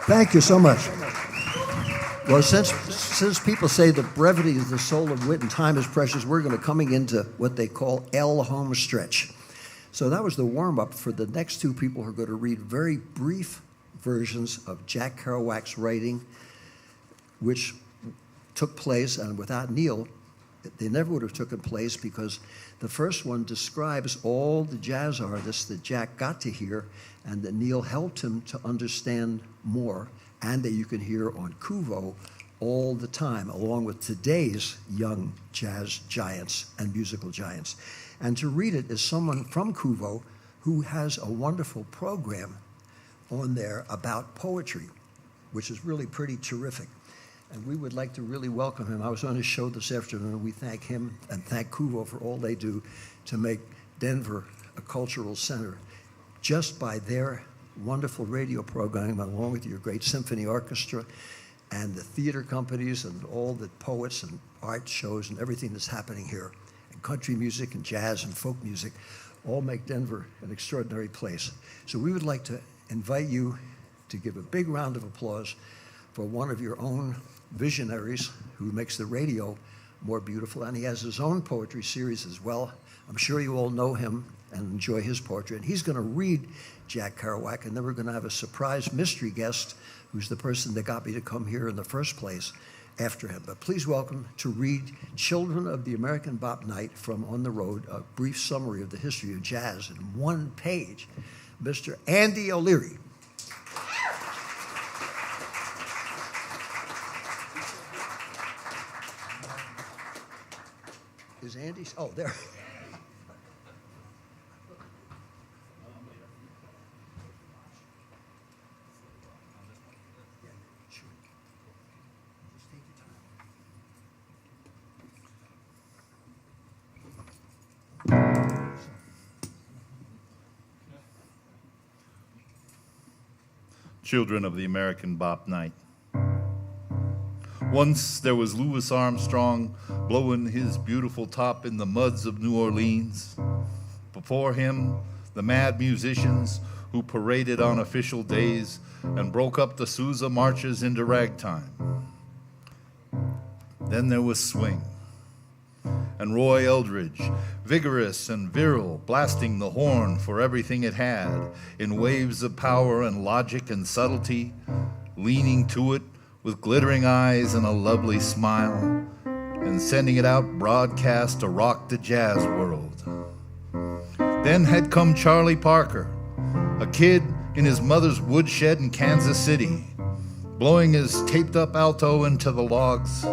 Thank you so much. Well, since people say that brevity is the soul of wit and time is precious, we're going to coming into what they call L home stretch. So that was the warm-up for the next 2 people who are going to read very brief versions of Jack Kerouac's writing, which took place, and without Neal, they never would have taken place, because the first one describes all the jazz artists that Jack got to hear and that Neal helped him to understand more, and that you can hear on Kuvo all the time, along with today's young jazz giants and musical giants. And to read it is someone from Kuvo who has a wonderful program on there about poetry, which is really pretty terrific. And we would like to really welcome him. I was on his show this afternoon, and we thank him and thank Kuvo for all they do to make Denver a cultural center, just by their wonderful radio programming, along with your great symphony orchestra and the theater companies and all the poets and art shows and everything that's happening here. country music and jazz and folk music all make Denver an extraordinary place. So we would like to invite you to give a big round of applause for one of your own visionaries who makes the radio more beautiful, and he has his own poetry series as well. I'm sure you all know him and enjoy his poetry, and he's going to read Jack Kerouac, and then we're going to have a surprise mystery guest who's the person that got me to come here in the first place after him. But please welcome to read Children of the American Bop Night from On the Road, a brief summary of the history of jazz in one page, Mr. Andy O'Leary. Is Andy? Oh, there. Children of the American Bop Night. Once there was Louis Armstrong blowing his beautiful top in the muds of New Orleans. Before him, the mad musicians who paraded on official days and broke up the Sousa marches into ragtime. Then there was swing, and Roy Eldridge, vigorous and virile, blasting the horn for everything it had, in waves of power and logic and subtlety, leaning to it with glittering eyes and a lovely smile, and sending it out broadcast to rock the jazz world. Then had come Charlie Parker, a kid in his mother's woodshed in Kansas City, blowing his taped-up alto into the logs,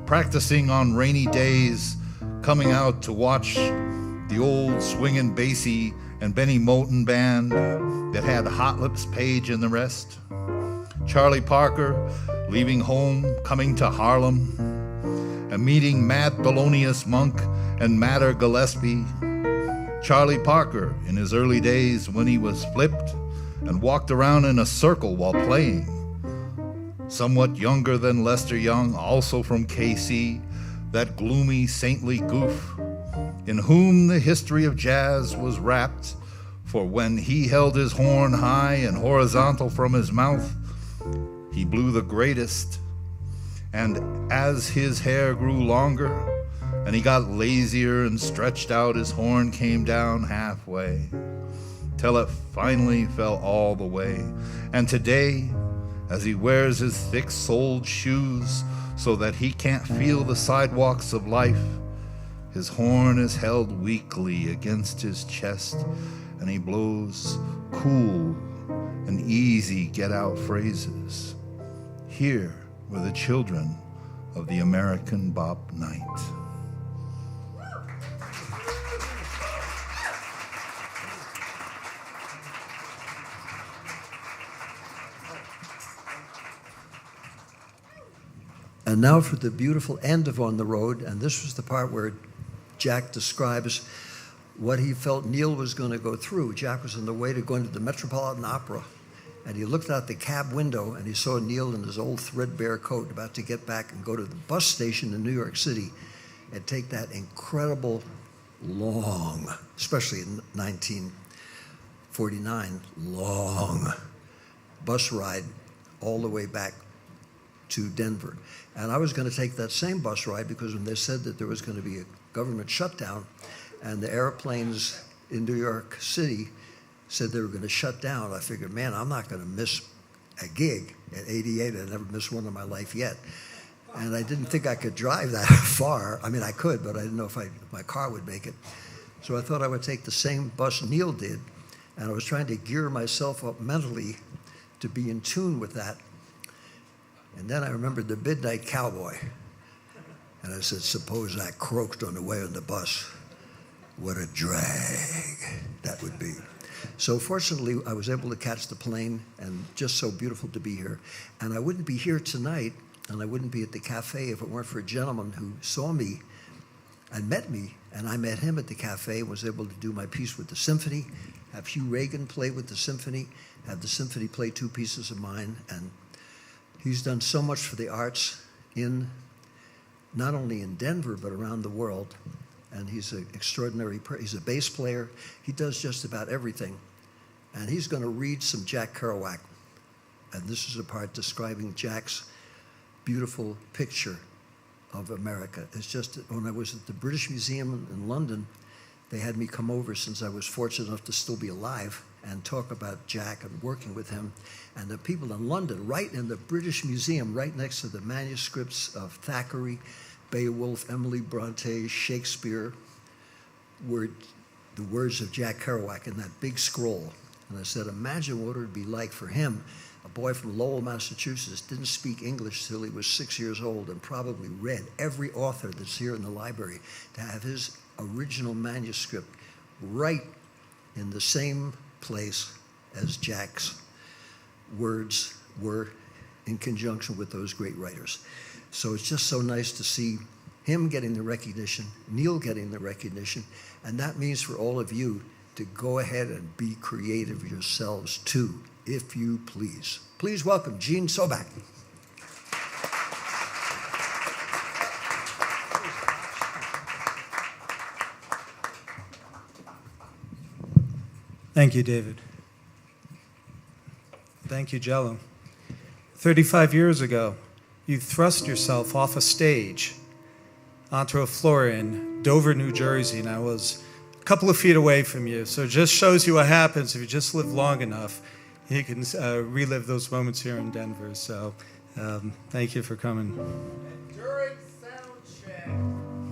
practicing on rainy days, coming out to watch the old swinging Basie and Benny Moten band that had Hot Lips Page and the rest. Charlie Parker leaving home, coming to Harlem, and meeting Matt Thelonious Monk and Matter Gillespie. Charlie Parker in his early days when he was flipped and walked around in a circle while playing. Somewhat younger than Lester Young, also from KC, that gloomy, saintly goof, in whom the history of jazz was wrapped, for when he held his horn high and horizontal from his mouth, he blew the greatest. And as his hair grew longer and he got lazier and stretched out, his horn came down halfway, till it finally fell all the way. And today, as he wears his thick-soled shoes so that he can't feel the sidewalks of life, his horn is held weakly against his chest, and he blows cool and easy get-out phrases. Here were the children of the American Bop Night. And now for the beautiful end of On the Road, and this was the part where Jack describes what he felt Neal was going to go through. Jack was on the way to going to the Metropolitan Opera, and he looked out the cab window and he saw Neal in his old threadbare coat about to get back and go to the bus station in New York City and take that incredible long, especially in 1949, long bus ride all the way back to Denver. And I was going to take that same bus ride because when they said that there was going to be a government shutdown and the airplanes in New York City said they were going to shut down, I figured, man, I'm not going to miss a gig. At 88, I never missed one in my life yet. And I didn't think I could drive that far. I mean, I could, but I didn't know if my car would make it. So I thought I would take the same bus Neal did, and I was trying to gear myself up mentally to be in tune with that. And then I remembered the Midnight Cowboy. And I said, suppose I croaked on the way on the bus. What a drag that would be. So fortunately, I was able to catch the plane, and just so beautiful to be here. And I wouldn't be here tonight, and I wouldn't be at the cafe if it weren't for a gentleman who saw me and met me, and I met him at the cafe and was able to do my piece with the symphony, have Hugh Reagan play with the symphony, have the symphony play two pieces of mine, and he's done so much for the arts in not only in Denver, but around the world. and he's an extraordinary he's a bass player. He does just about everything. And he's going to read some Jack Kerouac. And this is a part describing Jack's beautiful picture of America. It's just that when I was at the British Museum in London, they had me come over, since I was fortunate enough to still be alive, and talk about Jack and working with him. And the people in London, right in the British Museum, right next to the manuscripts of Thackeray, Beowulf, Emily Bronte, Shakespeare, were the words of Jack Kerouac in that big scroll. And I said, imagine what it would be like for him, a boy from Lowell, Massachusetts, didn't speak English till he was 6 years old and probably read every author that's here in the library, to have his original manuscript right in the same place as Jack's words were in conjunction with those great writers. So it's just so nice to see him getting the recognition, Neal getting the recognition, and that means for all of you to go ahead and be creative yourselves too, if you please. Please welcome Gene Sobak. Thank you, David. Thank you, Jello. 35 years ago, you thrust yourself off a stage onto a floor in Dover, New Jersey, and I was a couple of feet away from you. So it just shows you what happens if you just live long enough. You can relive those moments here in Denver. So thank you for coming. And during sound check,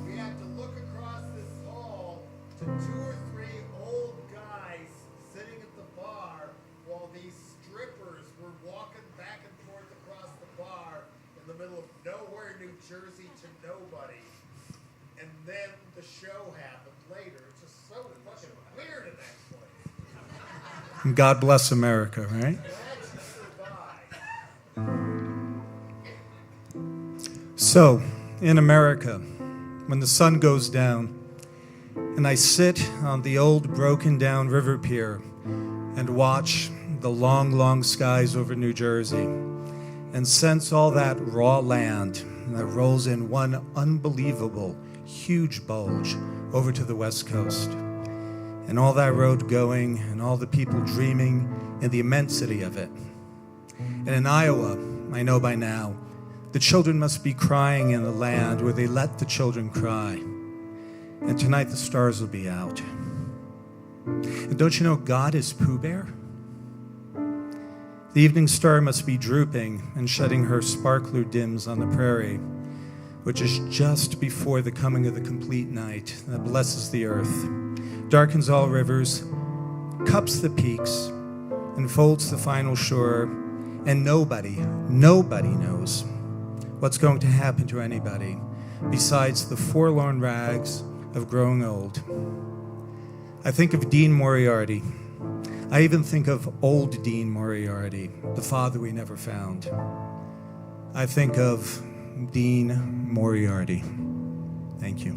we had to look across this hall to 2 or 3 old guys sitting at the bar while these strippers were walking back and forth across the bar in the middle of nowhere, New Jersey to nobody. And then the show happened later. It's just so fucking weird in that place. And God bless America, right? So, in America, when the sun goes down, and I sit on the old broken down river pier and watch the long, long skies over New Jersey and sense all that raw land that rolls in one unbelievable, huge bulge over to the West Coast. And all that road going and all the people dreaming and the immensity of it. And in Iowa, I know by now, the children must be crying in the land where they let the children cry. And tonight the stars will be out. And don't you know God is Pooh Bear? The evening star must be drooping and shedding her sparkler dims on the prairie, which is just before the coming of the complete night that blesses the earth, darkens all rivers, cups the peaks, and folds the final shore, and nobody knows what's going to happen to anybody besides the forlorn rags of growing old. I think of Dean Moriarty. I even think of old Dean Moriarty, the father we never found. I think of Dean Moriarty. Thank you.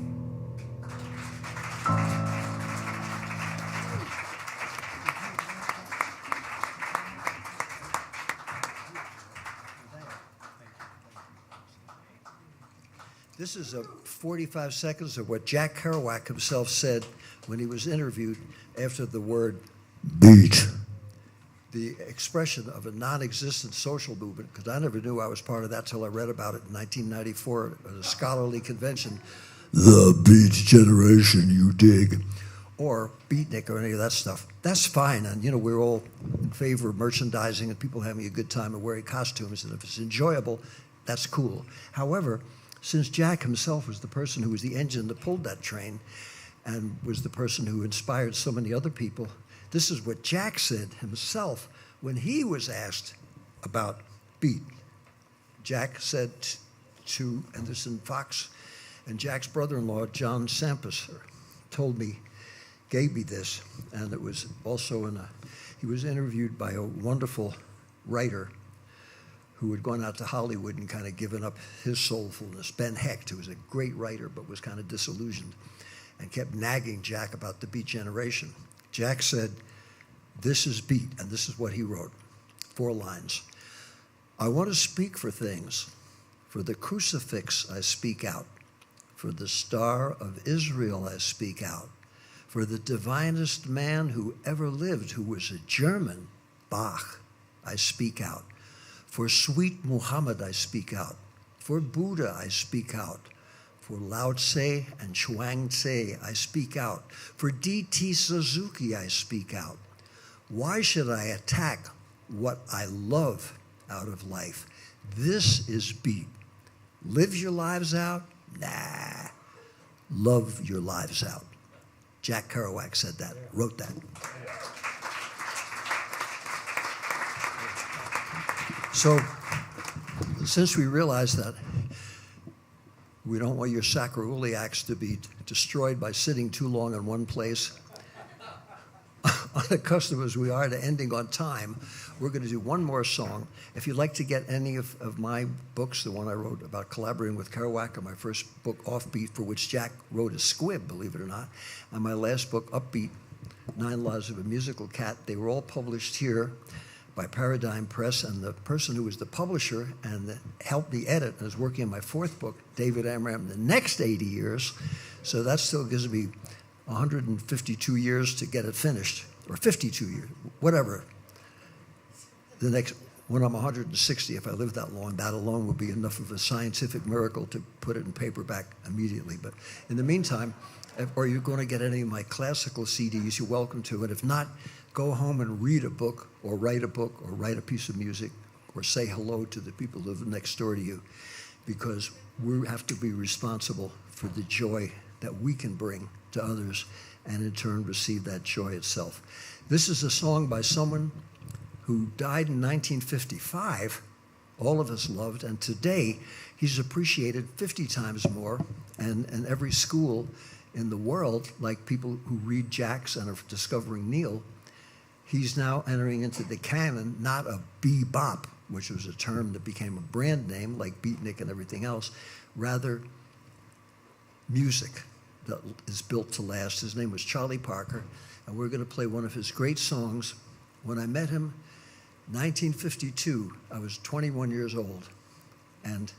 This is 45 seconds of what Jack Kerouac himself said when he was interviewed after the word beat, the expression of a non-existent social movement, because I never knew I was part of that till I read about it in 1994 at a scholarly convention. The beat generation, you dig. Or beatnik or any of that stuff. That's fine, and we're all in favor of merchandising and people having a good time and wearing costumes, and if it's enjoyable, that's cool. However, since Jack himself was the person who was the engine that pulled that train and was the person who inspired so many other people, this is what Jack said himself when he was asked about beat. Jack said to Anderson Fox, and Jack's brother-in-law, John Sampus, gave me this, and it was also he was interviewed by a wonderful writer who had gone out to Hollywood and kind of given up his soulfulness, Ben Hecht, who was a great writer but was kind of disillusioned and kept nagging Jack about the beat generation. Jack said, "This is beat," and this is what he wrote, 4 lines. "I want to speak for things. For the crucifix I speak out. For For the Star of Israel I speak out. For the divinest man who ever lived, who was a German, Bach, I speak out. For sweet Muhammad I speak out. For Buddha I speak out. For Lao Tse and Chuang Tse I speak out. For D.T. Suzuki I speak out. Why should I attack what I love out of life? This is beat. Live your lives out? Nah. Love your lives out. Jack Kerouac said that, wrote that. So, since we realize that we don't want your sacroiliacs to be destroyed by sitting too long in one place, unaccustomed as we are to ending on time, we're going to do one more song. If you'd like to get any of my books, the one I wrote about collaborating with Kerouac, and my first book, Offbeat, for which Jack wrote a squib, believe it or not, and my last book, Upbeat, 9 Lives of a Musical Cat, they were all published here by Paradigm Press, and the person who was the publisher and helped me edit and is working on my 4th book, David Amram, the next 80 years. So that still gives me 152 years to get it finished, or 52 years, whatever. The next, when I'm 160, if I live that long, that alone would be enough of a scientific miracle to put it in paperback immediately. But in the meantime, or you're going to get any of my classical CDs, you're welcome to. And if not, go home and read a book, or write a piece of music, or say hello to the people who live next door to you, because we have to be responsible for the joy that we can bring to others, and in turn receive that joy itself. This is a song by someone who died in 1955, all of us loved, and today he's appreciated 50 times more, and every school in the world, like people who read Jack's and are discovering Neal, he's now entering into the canon, not of bebop, which was a term that became a brand name like beatnik and everything else, rather music that is built to last. His name was Charlie Parker, and we're going to play one of his great songs. When I met him, 1952, I was 21 years old and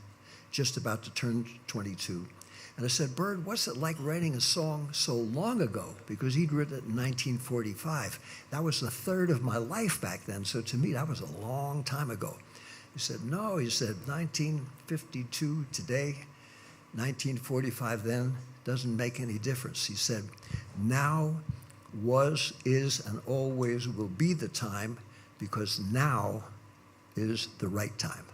just about to turn 22. And I said, Bird, what's it like writing a song so long ago? Because he'd written it in 1945. That was a third of my life back then, so to me, that was a long time ago. He said, no, he said, 1952 today, 1945 then, doesn't make any difference. He said, now was, is, and always will be the time, because now is the right time.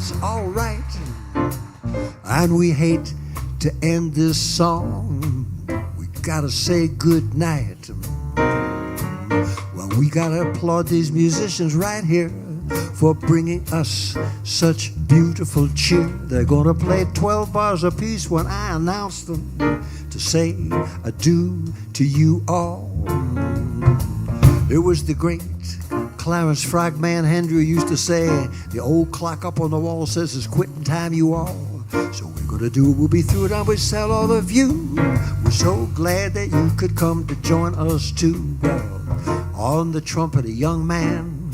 it's all right. And we hate to end this song. We gotta say good night. Well, we gotta applaud these musicians right here for bringing us such beautiful cheer. They're gonna play 12 bars apiece when I announce them to say adieu to you all. It was the great Clarence Frogman Hendry used to say, the old clock up on the wall says it's quitting time, you all. So we're gonna do it, we'll be through it, and we'll sell all of you. We're so glad that you could come to join us too. Well, on the trumpet, a young man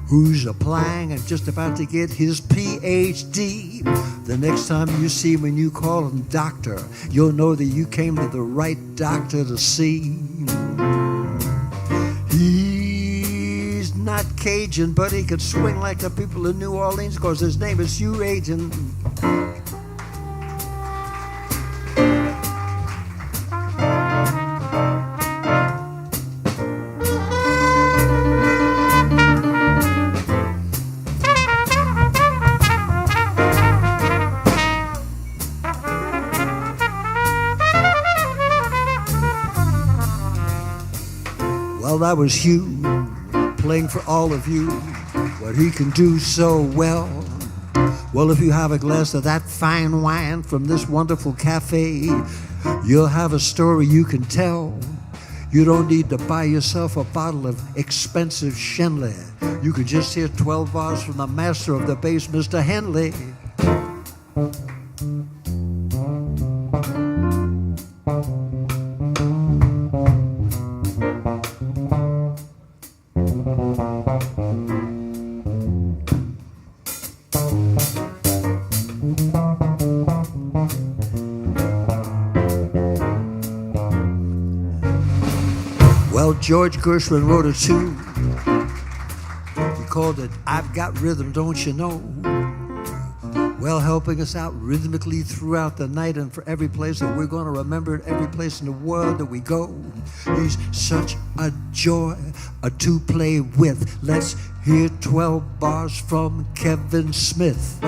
who's applying and just about to get his PhD. The next time you see him and you call him doctor, you'll know that you came to the right doctor to see. He's not Cajun, but he could swing like the people in New Orleans, because his name is Hugh Agin. Well, that was Hugh playing for all of you what he can do so well. Well, if you have a glass of that fine wine from this wonderful cafe, you'll have a story you can tell. You don't need to buy yourself a bottle of expensive Shenley. You can just hear 12 bars from the master of the bass, Mr. Henley. Well, George Gershwin wrote a tune. He called it I've Got Rhythm, Don't You Know? Well, helping us out rhythmically throughout the night and for every place that we're going to remember it, every place in the world that we go. He's such a joy to play with. Let's hear 12 bars from Kevin Smith.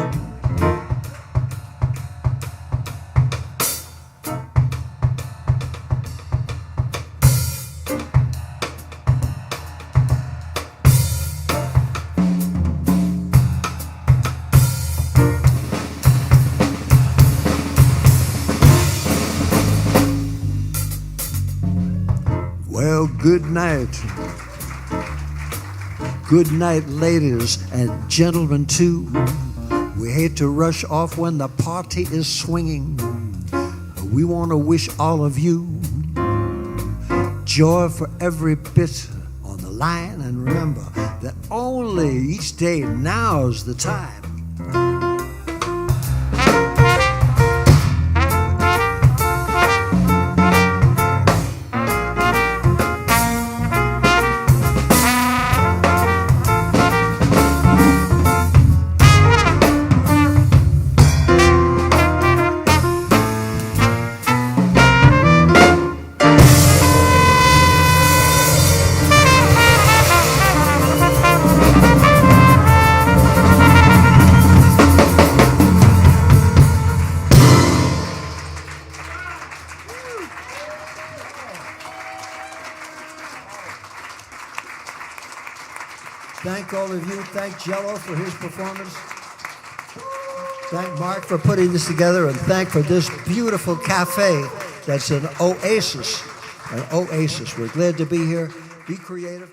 Well, good night. Good night, ladies and gentlemen, too. We hate to rush off when the party is swinging, but we want to wish all of you joy for every bit on the line. And remember that only each day now's the time. Thank all of you. Thank Jello for his performance. Thank Mark for putting this together, and thank for this beautiful cafe that's an oasis. An oasis. We're glad to be here. Be creative.